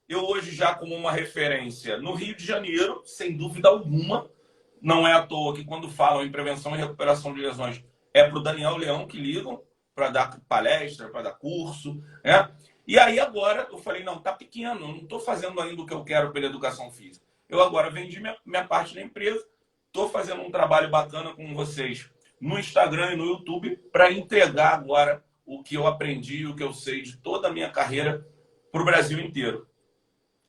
eu hoje já como uma referência no Rio de Janeiro, sem dúvida alguma, não é à toa que quando falam em prevenção e recuperação de lesões, é para o Daniel Leão que ligam, para dar palestra, para dar curso, né? E aí agora eu falei, não, tá pequeno, não estou fazendo ainda o que eu quero pela educação física. Eu agora vendi minha parte da empresa, estou fazendo um trabalho bacana com vocês no Instagram e no YouTube para entregar agora o que eu aprendi, o que eu sei de toda a minha carreira para o Brasil inteiro.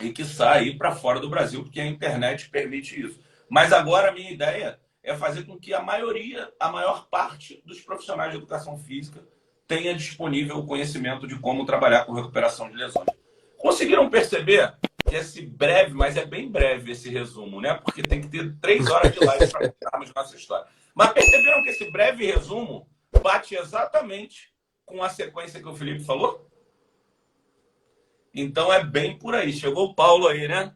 E que sair para fora do Brasil, porque a internet permite isso. Mas agora a minha ideia é fazer com que a maior parte dos profissionais de educação física tenha disponível o conhecimento de como trabalhar com recuperação de lesões. Conseguiram perceber que esse breve, mas é bem breve esse resumo, né? Porque tem que ter 3 horas de live para contarmos nossa história. Mas perceberam que esse breve resumo bate exatamente com a sequência que o Felipe falou? Então é bem por aí. Chegou o Paulo aí, né?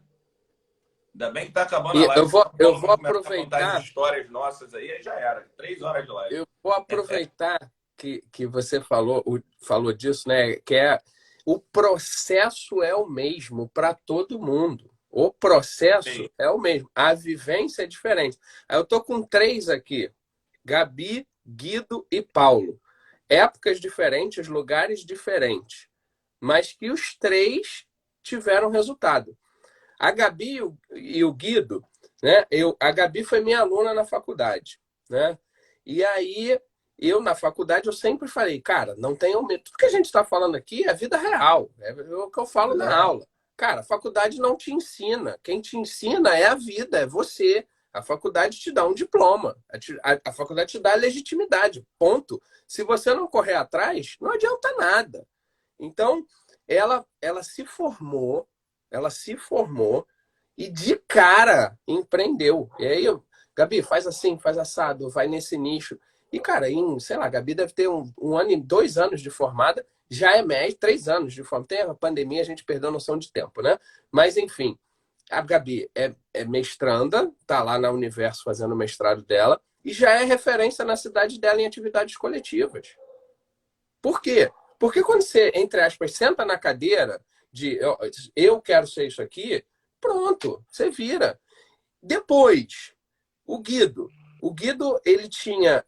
Ainda bem que tá acabando a E live. eu vou Começar a contar aproveitar. as histórias nossas aí já era. 3 horas de live. Eu vou aproveitar que você falou disso, né? Que é o processo é o mesmo para todo mundo. O processo Sim. é o mesmo. A vivência é diferente. Aí eu tô com 3 aqui: Gabi, Guido e Paulo. Épocas diferentes, lugares diferentes, mas que os 3 tiveram resultado. A Gabi e o Guido, né? A Gabi foi minha aluna na faculdade, né? E aí, eu na faculdade, eu sempre falei, cara, não tenham medo. Tudo que a gente está falando aqui é vida real, é o que eu falo na aula. Cara, a faculdade não te ensina. Quem te ensina é a vida, é você. A faculdade te dá um diploma. A faculdade te dá a legitimidade. Ponto. Se você não correr atrás, não adianta nada. Então, ela se formou e de cara empreendeu. E aí, Gabi, faz assim, faz assado, vai nesse nicho. E, cara, sei lá, a Gabi deve ter um ano e 2 anos de formada, já é médio, 3 anos de formação. Tem a pandemia, a gente perdeu a noção de tempo, né? Mas, enfim, a Gabi é mestranda, tá lá na Universo fazendo o mestrado dela, e já é referência na cidade dela em atividades coletivas. Por quê? Porque quando você, entre aspas, senta na cadeira de eu quero ser isso aqui, pronto, você vira. Depois, o Guido. O Guido, ele tinha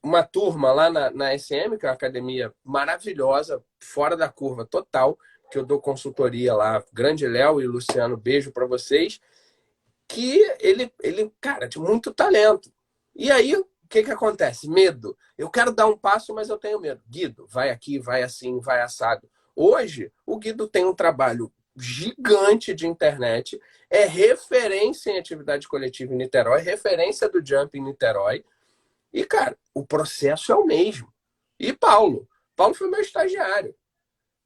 uma turma lá na SM, que é uma academia maravilhosa, fora da curva total, que eu dou consultoria lá. Grande Léo e Luciano, beijo para vocês. Que ele, cara, tinha muito talento. E aí, o que acontece? Medo. Eu quero dar um passo, mas eu tenho medo. Guido, vai aqui, vai assim, vai assado. Hoje, o Guido tem um trabalho gigante de internet, é referência em atividade coletiva em Niterói, referência do Jump em Niterói. E, cara, o processo é o mesmo. E Paulo? Paulo foi meu estagiário.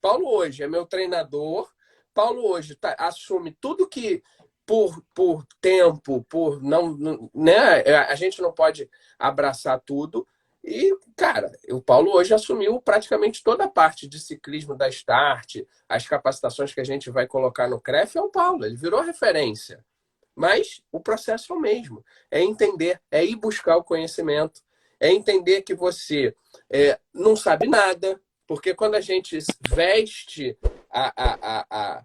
Paulo hoje é meu treinador. Paulo hoje assume tudo que por tempo, por não, né? A gente não pode abraçar tudo. E, cara, o Paulo hoje assumiu praticamente toda a parte de ciclismo da Start, as capacitações que a gente vai colocar no CREF é o Paulo, ele virou referência. Mas o processo é o mesmo. É entender, é ir buscar o conhecimento, é entender que você não sabe nada, porque quando a gente veste a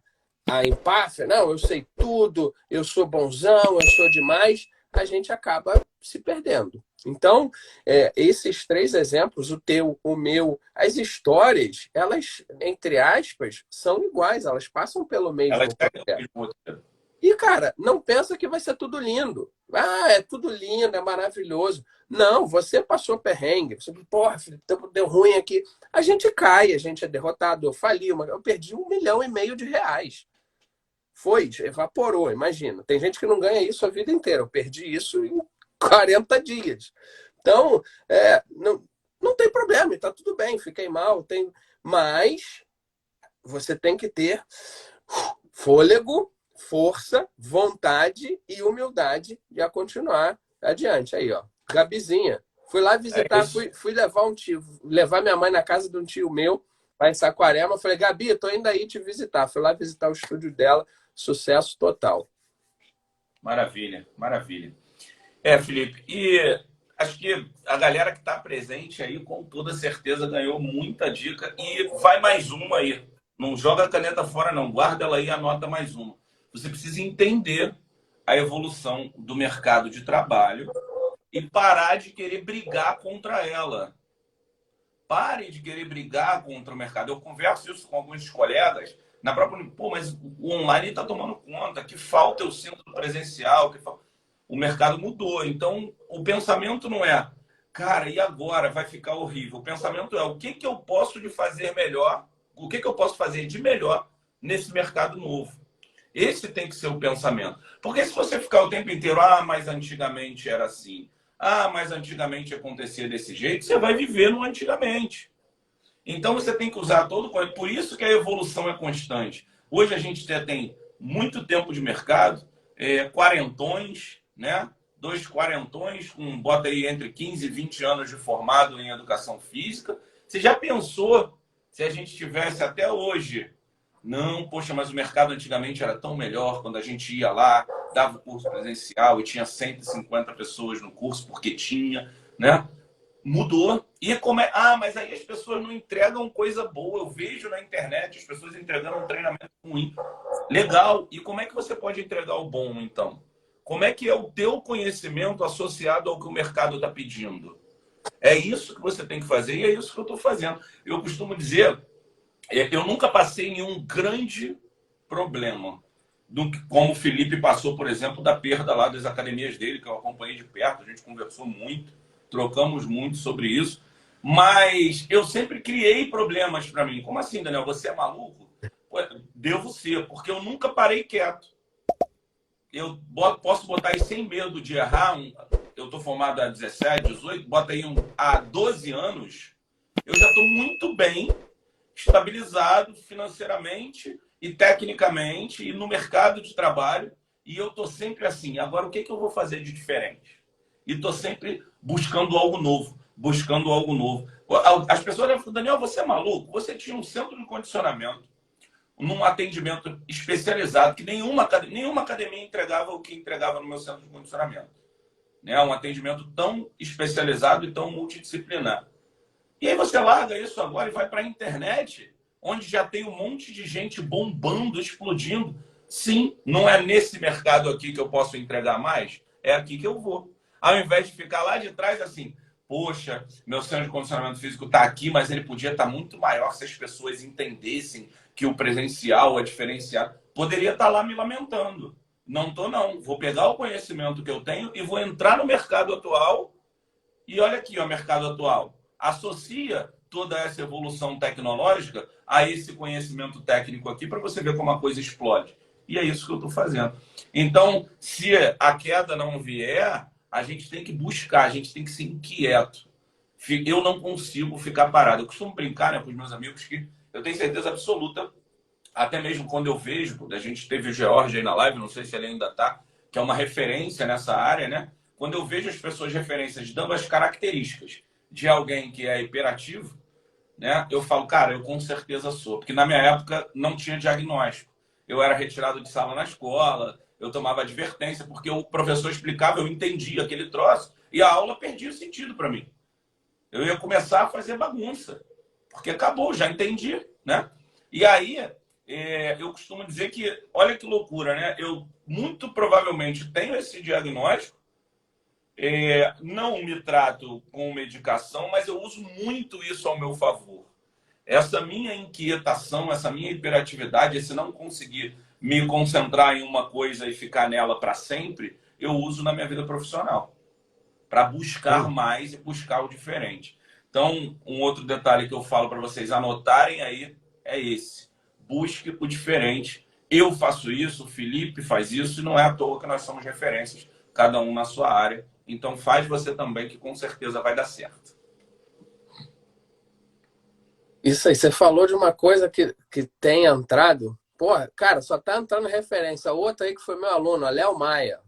empáfia, não, eu sei tudo, eu sou bonzão, eu sou demais, a gente acaba se perdendo. Então, esses 3 exemplos, o teu, o meu, as histórias, elas, entre aspas, são iguais, elas passam pelo Elas mesmo seguem o processo. mesmo roteiro. E, cara, não pensa que vai ser tudo lindo. Ah, é tudo lindo, é maravilhoso. Não, você passou perrengue. Você, porra, Felipe, deu ruim aqui. A gente cai, a gente é derrotado. Eu fali, eu perdi R$ 1,5 milhão. Foi, evaporou, imagina. Tem gente que não ganha isso a vida inteira. Eu perdi isso em 40 dias. Então, não tem problema, está tudo bem, fiquei mal. Mas você tem que ter fôlego, força, vontade e humildade de continuar adiante. Aí, ó, Gabizinha. Fui lá visitar, fui levar minha mãe na casa de um tio meu, lá em Saquarema. Falei, Gabi, tô indo aí te visitar. Fui lá visitar o estúdio dela, sucesso total. Maravilha, maravilha. Felipe, e acho que a galera que está presente aí, com toda certeza, ganhou muita dica. E vai mais uma aí. Não joga a caneta fora, não. Guarda ela aí e anota mais uma. Você precisa entender a evolução do mercado de trabalho e parar de querer brigar contra ela. Pare de querer brigar contra o mercado. Eu converso isso com alguns colegas na própria. Pô, mas o online está tomando conta. Que falta eu sinto do presencial. O mercado mudou. Então, o pensamento não é, cara, e agora? Vai ficar horrível. O pensamento é, o que eu posso de fazer melhor? O que eu posso fazer de melhor nesse mercado novo? Esse tem que ser o pensamento. Porque se você ficar o tempo inteiro, mas antigamente era assim, mas antigamente acontecia desse jeito, você vai viver no antigamente. Então você tem que usar todo o. Por isso que a evolução é constante. Hoje a gente tem muito tempo de mercado, quarentões, né? 2 quarentões, bota aí entre 15 e 20 anos de formado em educação física. Você já pensou se a gente tivesse até hoje? Não, poxa, mas o mercado antigamente era tão melhor quando a gente ia lá, dava o curso presencial e tinha 150 pessoas no curso porque tinha, né? Mudou. E como é? Mas aí as pessoas não entregam coisa boa. Eu vejo na internet as pessoas entregando um treinamento ruim. Legal. E como é que você pode entregar o bom, então? Como é que é o teu conhecimento associado ao que o mercado está pedindo? É isso que você tem que fazer e é isso que eu estou fazendo. Eu costumo dizer, eu nunca passei nenhum grande problema, como o Felipe passou, por exemplo, da perda lá das academias dele, que eu acompanhei de perto, a gente conversou muito, trocamos muito sobre isso, mas eu sempre criei problemas para mim. Como assim, Daniel? Você é maluco? Pô, devo ser, porque eu nunca parei quieto. Eu posso botar aí sem medo de errar. Eu estou formado há 17, 18, bota aí há 12 anos. Eu já estou muito bem estabilizado financeiramente e tecnicamente e no mercado de trabalho. E eu estou sempre assim. Agora, o que eu vou fazer de diferente? E estou sempre buscando algo novo. Buscando algo novo. As pessoas falam, Daniel, você é maluco? Você tinha um centro de condicionamento num atendimento especializado, que nenhuma academia entregava o que entregava no meu centro de condicionamento. Né? Um atendimento tão especializado e tão multidisciplinar. E aí você larga isso agora e vai para a internet, onde já tem um monte de gente bombando, explodindo. Sim, não é nesse mercado aqui que eu posso entregar mais, é aqui que eu vou. Ao invés de ficar lá de trás assim, poxa, meu centro de condicionamento físico está aqui, mas ele podia estar muito maior se as pessoas entendessem que o presencial é diferenciado. Poderia estar lá me lamentando. Não estou, não. Vou pegar o conhecimento que eu tenho e vou entrar no mercado atual. E olha aqui, o mercado atual. Associa toda essa evolução tecnológica a esse conhecimento técnico aqui para você ver como a coisa explode. E é isso que eu estou fazendo. Então, se a queda não vier, a gente tem que buscar, a gente tem que ser inquieto. Eu não consigo ficar parado. Eu costumo brincar, né, com os meus amigos que eu tenho certeza absoluta, até mesmo quando eu vejo, a gente teve o George aí na live, não sei se ele ainda está, que é uma referência nessa área, né? Quando eu vejo as pessoas referências dando as características de alguém que é hiperativo, né? Eu falo, cara, eu com certeza sou. Porque na minha época não tinha diagnóstico. Eu era retirado de sala na escola, eu tomava advertência, porque o professor explicava, eu entendia aquele troço, e a aula perdia sentido para mim. Eu ia começar a fazer bagunça, porque acabou, já entendi, né? E aí, eu costumo dizer que, olha que loucura, né? Eu muito provavelmente tenho esse diagnóstico, não me trato com medicação, mas eu uso muito isso ao meu favor. Essa minha inquietação, essa minha hiperatividade, esse não conseguir me concentrar em uma coisa e ficar nela para sempre, eu uso na minha vida profissional, para buscar mais e buscar o diferente. Então, um outro detalhe que eu falo para vocês anotarem aí é esse. Busque o diferente. Eu faço isso, o Felipe faz isso, e não é à toa que nós somos referências, cada um na sua área. Então, faz você também, que com certeza vai dar certo. Isso aí, você falou de uma coisa que tem entrado. Porra, cara, só tá entrando referência. Outra aí que foi meu aluno, Léo Maia.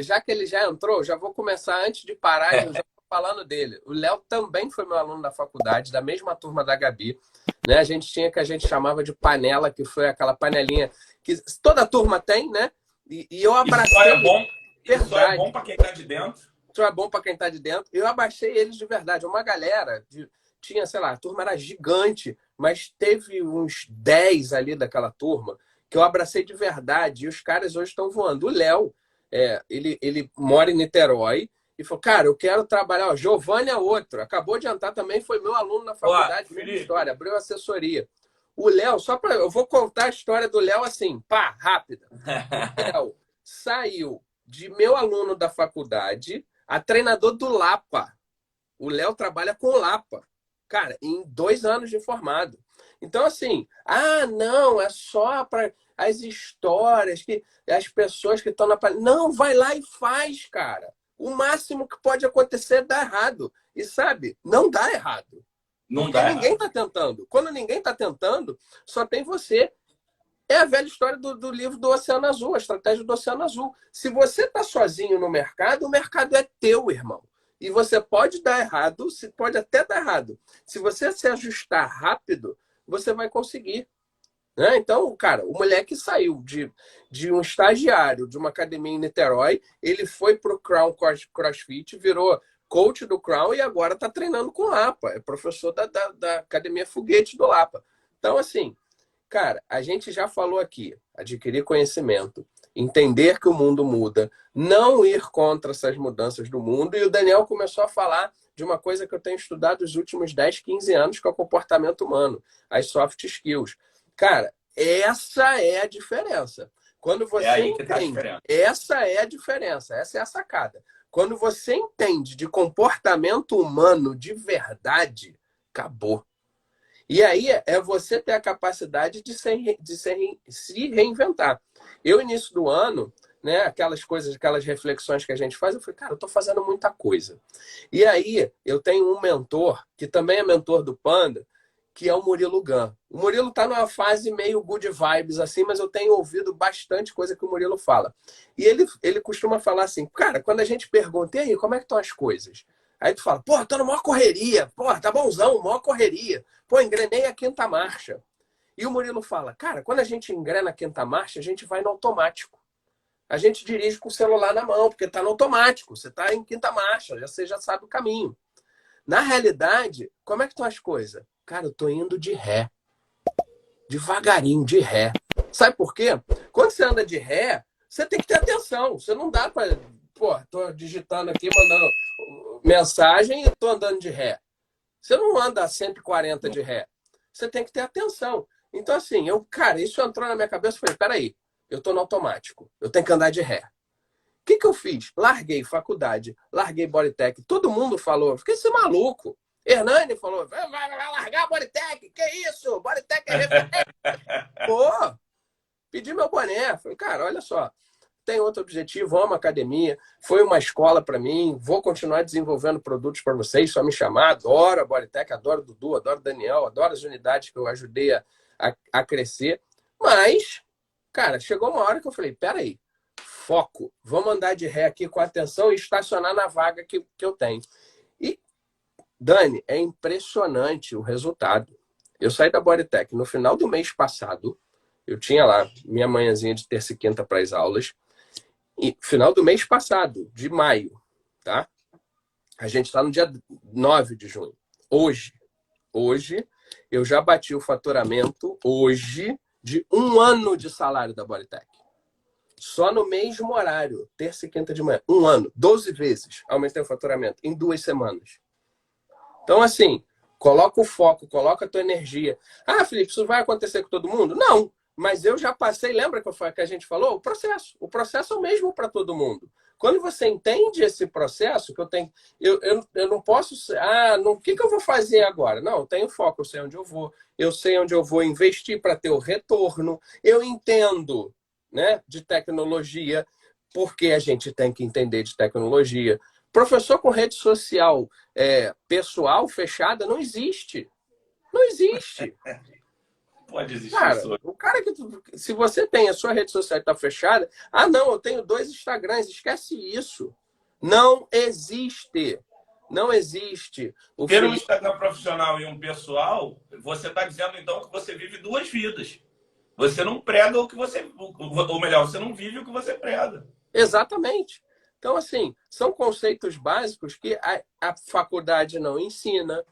Já que ele já entrou, já vou começar antes de parar, eu já tô falando dele. O Léo também foi meu aluno da faculdade, da mesma turma da Gabi. Né? A gente tinha que a gente chamava de panela, que foi aquela panelinha que toda turma tem, né? E eu abracei. Isso é bom para quem tá de dentro. Isso é bom para quem tá de dentro. Eu abaixei eles de verdade. Uma galera tinha, sei lá, a turma era gigante, mas teve uns 10 ali daquela turma que eu abracei de verdade. E os caras hoje estão voando. O Léo, ele mora em Niterói e falou, cara, eu quero trabalhar. Ó, Giovanni é outro. Acabou de entrar também, foi meu aluno na faculdade, mesma história, abriu assessoria. O Léo, eu vou contar a história do Léo assim, pá, rápida. O Léo saiu de meu aluno da faculdade a treinador do Lapa. O Léo trabalha com o Lapa. Cara, em 2 anos de formado. Então, assim, não, é só para as histórias, que as pessoas que estão na. Não, vai lá e faz, cara. O máximo que pode acontecer é dar errado. E sabe, não dá errado. Porque ninguém está tentando. Quando ninguém está tentando, só tem você. É a velha história do livro do Oceano Azul, a estratégia do Oceano Azul. Se você está sozinho no mercado, o mercado é teu, irmão. E você pode dar errado, pode até dar errado. Se você se ajustar rápido, você vai conseguir. Né? Então, cara, o moleque saiu de um estagiário de uma academia em Niterói, ele foi para o Crown CrossFit, virou coach do Crown e agora está treinando com o Lapa. É professor da Academia Foguete do Lapa. Então, assim, cara, a gente já falou aqui, adquirir conhecimento, entender que o mundo muda, não ir contra essas mudanças do mundo. E o Daniel começou a falar de uma coisa que eu tenho estudado os últimos 10, 15 anos, que é o comportamento humano, as soft skills. Cara, essa é a diferença. Quando você entende, essa é a diferença, essa é a sacada. Quando você entende de comportamento humano de verdade, acabou. E aí é você ter a capacidade de se reinventar. Eu, início do ano, né, aquelas coisas, aquelas reflexões que a gente faz, eu falei, cara, eu estou fazendo muita coisa. E aí eu tenho um mentor, que também é mentor do Panda, que é o Murilo Gun. O Murilo está numa fase meio good vibes, assim, mas eu tenho ouvido bastante coisa que o Murilo fala. E ele costuma falar assim, cara, quando a gente pergunta, e aí, como é que estão as coisas? Aí tu fala, porra, tô na maior correria, porra, tá bonzão, maior correria. Pô, engrenei a 5ª marcha. E o Murilo fala, cara, quando a gente engrena a 5ª marcha, a gente vai no automático. A gente dirige com o celular na mão, porque tá no automático. Você tá em 5ª marcha, você já sabe o caminho. Na realidade, como é que estão as coisas? Cara, eu tô indo de ré. Devagarinho, de ré. Sabe por quê? Quando você anda de ré, você tem que ter atenção. Você não dá para pô, tô digitando aqui, mandando mensagem e tô andando de ré. Você não anda a 140 de ré. Você tem que ter atenção. Então, assim, cara, isso entrou na minha cabeça. Eu falei, peraí, eu tô no automático. Eu tenho que andar de ré. O que eu fiz? Larguei faculdade, larguei Bodytech. Todo mundo falou, fiquei esse maluco. Hernani falou, vai largar a Bodytech. Que isso? Bodytech é referência. Pô, pedi meu boné. Falei, cara, olha só. Tem outro objetivo, amo academia, foi uma escola para mim, vou continuar desenvolvendo produtos para vocês, só me chamar, adoro a Bodytech, adoro o Dudu, adoro o Daniel, adoro as unidades que eu ajudei a crescer, mas, cara, chegou uma hora que eu falei, peraí, foco, vamos andar de ré aqui com atenção e estacionar na vaga que eu tenho. E, Dani, é impressionante o resultado. Eu saí da Bodytech no final do mês passado, eu tinha lá minha manhãzinha de terça e quinta para as aulas, e final do mês passado, de maio, tá? A gente está no dia 9 de junho. Hoje, eu já bati o faturamento, hoje, de 1 ano de salário da Bodytech. Só no mesmo horário, terça e quinta de manhã. 1 ano, 12 vezes aumentei o faturamento, em 2 semanas. Então, assim, coloca o foco, coloca a tua energia. Ah, Felipe, isso vai acontecer com todo mundo? Não. Mas eu já passei, lembra que a gente falou? O processo. O processo é o mesmo para todo mundo. Quando você entende esse processo, que eu não posso. O que eu vou fazer agora? Não, eu tenho foco, eu sei onde eu vou investir para ter o retorno, eu entendo, né, de tecnologia, porque a gente tem que entender de tecnologia. Professor com rede social pessoal fechada não existe. Não existe. Pode existir. Cara, o cara que. Se você tem a sua rede social está fechada, não, eu tenho 2 Instagrams, esquece isso. Não existe. Não existe. Ter um Instagram profissional e um pessoal, você está dizendo então que você vive 2 vidas. Você não prega o que você. Ou melhor, você não vive o que você prega. Exatamente. Então, assim, são conceitos básicos que a faculdade não ensina.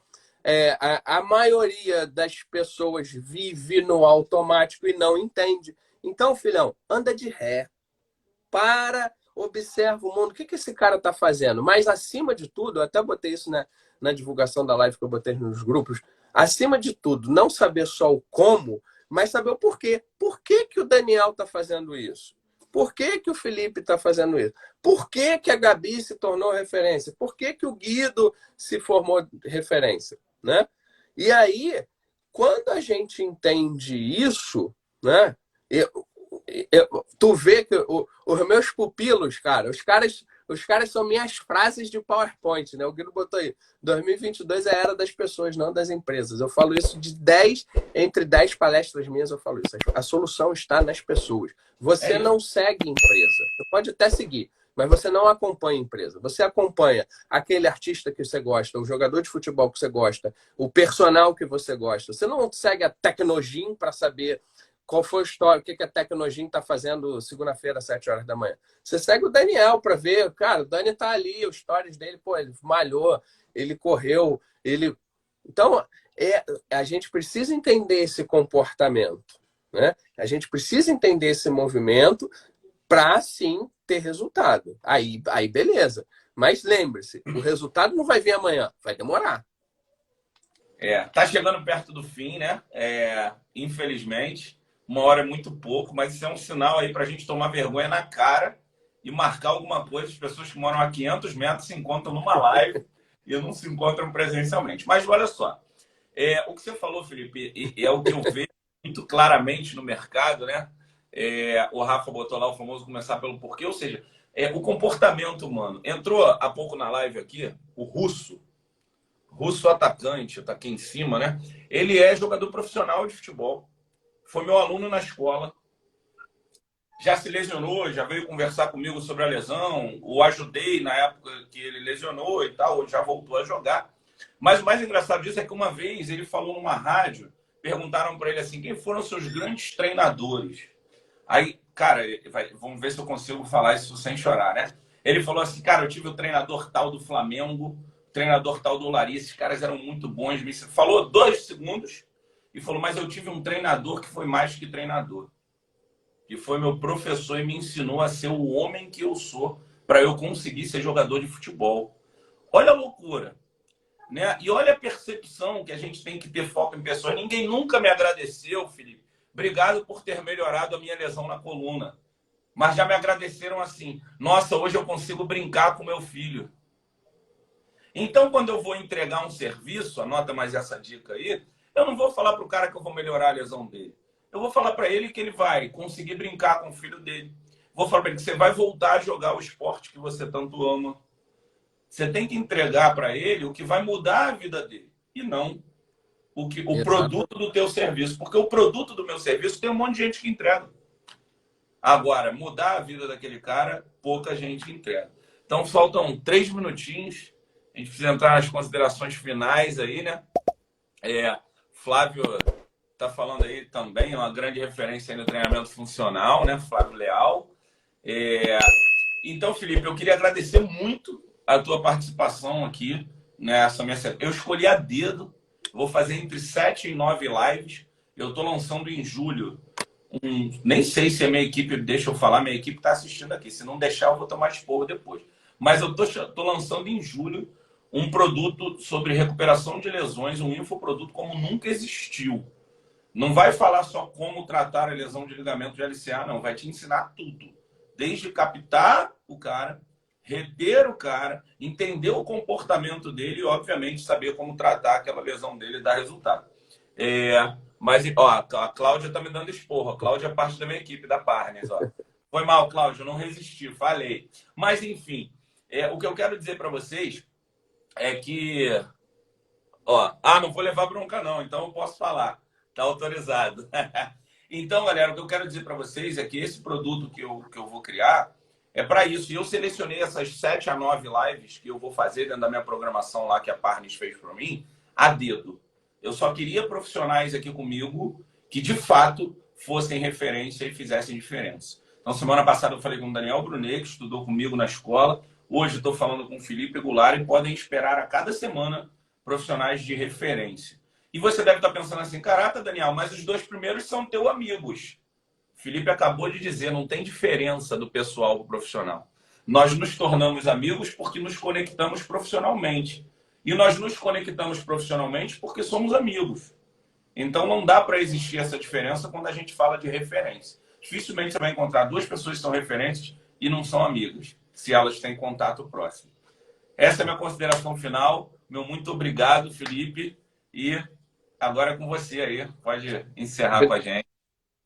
A maioria das pessoas vive no automático e não entende. Então, filhão, anda de ré. Observa o mundo. O que esse cara está fazendo? Mas, acima de tudo, eu até botei isso na divulgação da live que eu botei nos grupos. Acima de tudo, não saber só o como, mas saber o porquê. Por que o Daniel está fazendo isso? Por que o Felipe está fazendo isso? Por que a Gabi se tornou referência? Por que o Guido se formou referência? Né? E aí, quando a gente entende isso, né, tu vê que os meus pupilos, cara, os caras são minhas frases de PowerPoint, né? O Guido botou aí, 2022 é a era das pessoas, não das empresas. Eu falo isso entre 10 palestras minhas, eu falo isso. A solução está nas pessoas. Você não segue empresa. Você pode até seguir, mas você não acompanha a empresa. Você acompanha aquele artista que você gosta, o jogador de futebol que você gosta, o personal que você gosta. Você não segue a Tecnogym para saber qual foi a história, o que a Tecnogym está fazendo segunda-feira, às 7 horas da manhã. Você segue o Daniel para ver, cara, o Dani está ali, os stories dele, pô, ele malhou, ele correu, ele... Então, a gente precisa entender esse comportamento, né? A gente precisa entender esse movimento para, sim, ter resultado. Aí beleza. Mas lembre-se, o resultado não vai vir amanhã, vai demorar. Tá chegando perto do fim, né? Infelizmente, 1 hora é muito pouco, mas isso é um sinal aí para a gente tomar vergonha na cara e marcar alguma coisa. As pessoas que moram a 500 metros se encontram numa live e não se encontram presencialmente. Mas olha só, o que você falou, Felipe, é o que eu vejo muito claramente no mercado, né? O Rafa botou lá o famoso começar pelo porquê, ou seja, o comportamento humano. Entrou há pouco na live aqui o Russo atacante, tá aqui em cima, né? Ele é jogador profissional de futebol. Foi meu aluno na escola. Já se lesionou, já veio conversar comigo sobre a lesão. O ajudei na época que ele lesionou e tal, já voltou a jogar. Mas o mais engraçado disso é que uma vez ele falou numa rádio, perguntaram para ele assim, quem foram os seus grandes treinadores? Aí, cara, vamos ver se eu consigo falar isso sem chorar, né? Ele falou assim, cara, eu tive o treinador tal do Flamengo, o treinador tal do Olaria, esses caras eram muito bons. Falou 2 segundos e falou, mas eu tive um treinador que foi mais que treinador. Que foi meu professor e me ensinou a ser o homem que eu sou para eu conseguir ser jogador de futebol. Olha a loucura, né? E olha a percepção que a gente tem que ter foco em pessoas. Ninguém nunca me agradeceu, Felipe. Obrigado por ter melhorado a minha lesão na coluna. Mas já me agradeceram assim. Nossa, hoje eu consigo brincar com meu filho. Então, quando eu vou entregar um serviço, anota mais essa dica aí, eu não vou falar para o cara que eu vou melhorar a lesão dele. Eu vou falar para ele que ele vai conseguir brincar com o filho dele. Vou falar para ele que você vai voltar a jogar o esporte que você tanto ama. Você tem que entregar para ele o que vai mudar a vida dele. E não o produto do teu serviço. Porque o produto do meu serviço tem um monte de gente que entrega. Agora, mudar a vida daquele cara, pouca gente entrega. Então, faltam 3 minutinhos. A gente precisa entrar nas considerações finais aí, né? Flávio está falando aí também, é uma grande referência aí no treinamento funcional, né? Flávio Leal. Então, Felipe, eu queria agradecer muito a tua participação aqui nessa minha série. Eu escolhi a dedo, vou fazer entre 7 e 9 lives. Eu estou lançando em julho. Nem sei se a minha equipe deixa eu falar, minha equipe está assistindo aqui. Se não deixar, eu vou tomar esporro depois. Mas eu tô lançando em julho um produto sobre recuperação de lesões, um infoproduto como nunca existiu. Não vai falar só como tratar a lesão de ligamento de LCA, não. Vai te ensinar tudo. Desde captar o cara, reter o cara, entender o comportamento dele e, obviamente, saber como tratar aquela lesão dele e dar resultado. Mas, ó, a Cláudia tá me dando esporro. A Cláudia é parte da minha equipe, da Partners, ó. Foi mal, Cláudia, eu não resisti, falei. Mas, enfim, o que eu quero dizer para vocês é que... não vou levar bronca não, então eu posso falar. Tá autorizado. Então, galera, o que eu quero dizer para vocês é que esse produto que eu vou criar é para isso. E eu selecionei essas 7 a 9 lives que eu vou fazer dentro da minha programação lá que a Partners fez para mim, a dedo. Eu só queria profissionais aqui comigo que, de fato, fossem referência e fizessem diferença. Então, semana passada eu falei com o Daniel Brunet, que estudou comigo na escola. Hoje estou falando com o Felipe Goulart e podem esperar a cada semana profissionais de referência. E você deve estar pensando assim, caraca, Daniel, mas os 2 primeiros são teus amigos. O Felipe acabou de dizer, não tem diferença do pessoal para o profissional. Nós nos tornamos amigos porque nos conectamos profissionalmente. E nós nos conectamos profissionalmente porque somos amigos. Então não dá para existir essa diferença quando a gente fala de referência. Dificilmente você vai encontrar 2 pessoas que são referentes e não são amigas, se elas têm contato próximo. Essa é a minha consideração final. Meu muito obrigado, Felipe. E agora é com você aí. Pode encerrar com a gente.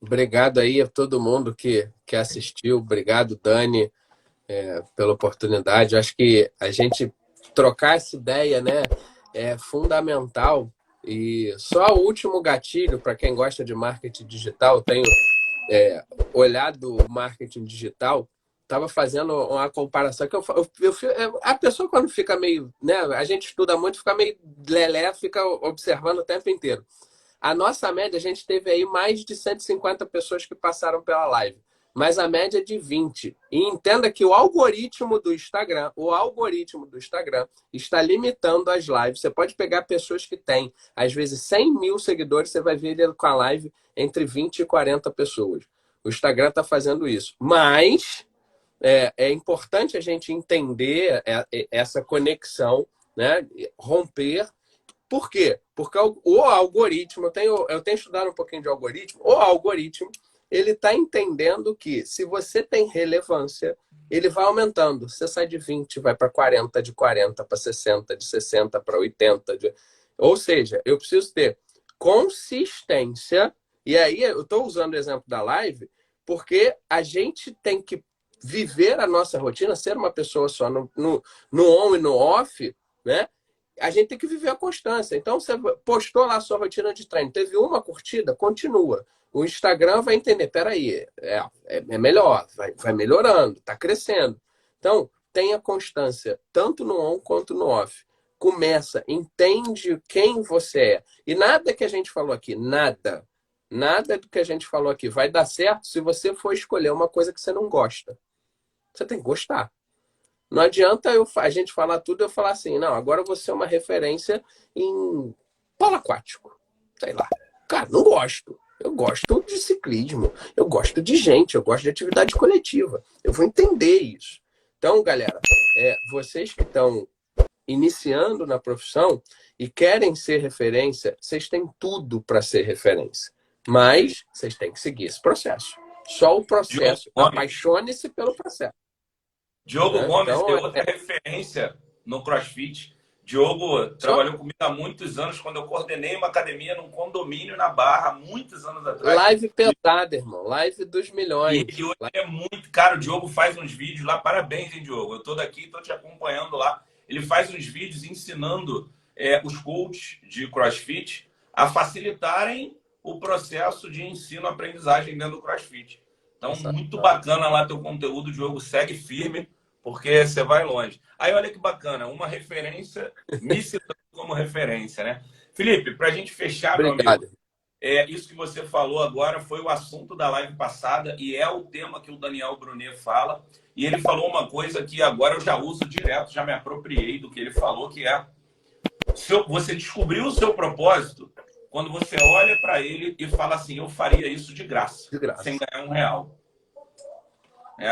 Obrigado aí a todo mundo que assistiu. Obrigado, Dani, pela oportunidade. Acho que a gente trocar essa ideia, né, é fundamental. E só o último gatilho, para quem gosta de marketing digital, eu tenho olhado o marketing digital, estava fazendo uma comparação que a pessoa quando fica meio, né, a gente estuda muito, fica meio lelé, fica observando o tempo inteiro. A nossa média, a gente teve aí mais de 150 pessoas que passaram pela live, mas a média é de 20. E entenda que o algoritmo do Instagram está limitando as lives. Você pode pegar pessoas que têm, às vezes, 100 mil seguidores, você vai ver ele com a live entre 20 e 40 pessoas. O Instagram está fazendo isso. Mas é importante a gente entender essa conexão, né? Romper. Por quê? Porque o algoritmo, eu tenho estudado um pouquinho de algoritmo, o algoritmo ele está entendendo que se você tem relevância, ele vai aumentando. Você sai de 20, vai para 40, de 40 para 60, de 60 para 80. Ou seja, eu preciso ter consistência. E aí eu estou usando o exemplo da live, porque a gente tem que viver a nossa rotina, ser uma pessoa só no on e no off, né? A gente tem que viver a constância. Então, você postou lá a sua rotina de treino, teve uma curtida, continua. O Instagram vai entender, peraí, é melhor, vai melhorando, está crescendo. Então, tenha constância, tanto no on quanto no off. Começa, entende quem você é. E nada que a gente falou aqui, nada do que a gente falou aqui vai dar certo se você for escolher uma coisa que você não gosta. Você tem que gostar. Não adianta a gente falar tudo e eu falar assim, não, agora você é uma referência em polo aquático. Sei lá. Cara, não gosto. Eu gosto de ciclismo, eu gosto de gente, eu gosto de atividade coletiva. Eu vou entender isso. Então, galera, vocês que estão iniciando na profissão e querem ser referência, vocês têm tudo para ser referência. Mas vocês têm que seguir esse processo. Só o processo. Apaixone-se pelo processo. Diogo Gomes Então, é outra referência no CrossFit. Diogo trabalhou comigo há muitos anos, quando eu coordenei uma academia num condomínio na Barra, muitos anos atrás. Live pesada, irmão. Live dos milhões. E hoje é muito caro. O Diogo faz uns vídeos lá. Parabéns, hein, Diogo? Eu tô daqui, tô te acompanhando lá. Ele faz uns vídeos ensinando os coaches de CrossFit a facilitarem o processo de ensino-aprendizagem dentro do CrossFit. Então, muito bacana lá teu conteúdo, Diogo. Segue firme, porque você vai longe. Aí, olha que bacana, uma referência, me citando como referência, né? Felipe, para a gente fechar, meu amigo, isso que você falou agora foi o assunto da live passada e é o tema que o Daniel Brunet fala. E ele falou uma coisa que agora eu já uso direto, já me apropriei do que ele falou, que é você descobriu o seu propósito quando você olha para ele e fala assim, eu faria isso de graça. Sem ganhar R$1.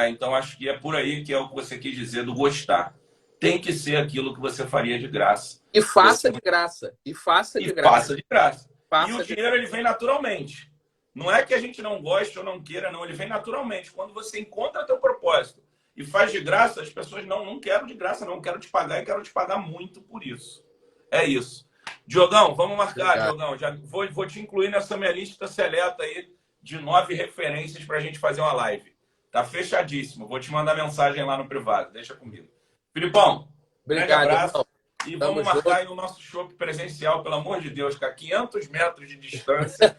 Então, acho que é por aí que é o que você quis dizer do gostar. Tem que ser aquilo que você faria de graça. E faça de graça. E faça de graça. Faça de graça. E o dinheiro, ele vem naturalmente. Não é que a gente não goste ou não queira, não. Ele vem naturalmente. Quando você encontra teu propósito e faz de graça, as pessoas não quero de graça, não quero te pagar e quero te pagar muito por isso. É isso. Diogão, vamos marcar, Diogão. Já vou te incluir nessa minha lista seleta aí de 9 referências para a gente fazer uma live. Tá fechadíssimo. Vou te mandar mensagem lá no privado. Deixa comigo. Filipão, grande abraço. E vamos marcar aí o nosso show presencial, pelo amor de Deus, cara. 500 metros de distância.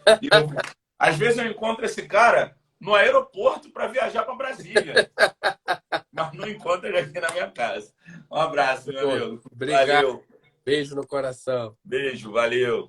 Às vezes eu encontro esse cara no aeroporto para viajar para Brasília. Mas não encontro ele aqui na minha casa. Um abraço, meu amigo. Obrigado. Valeu. Beijo no coração. Beijo, valeu.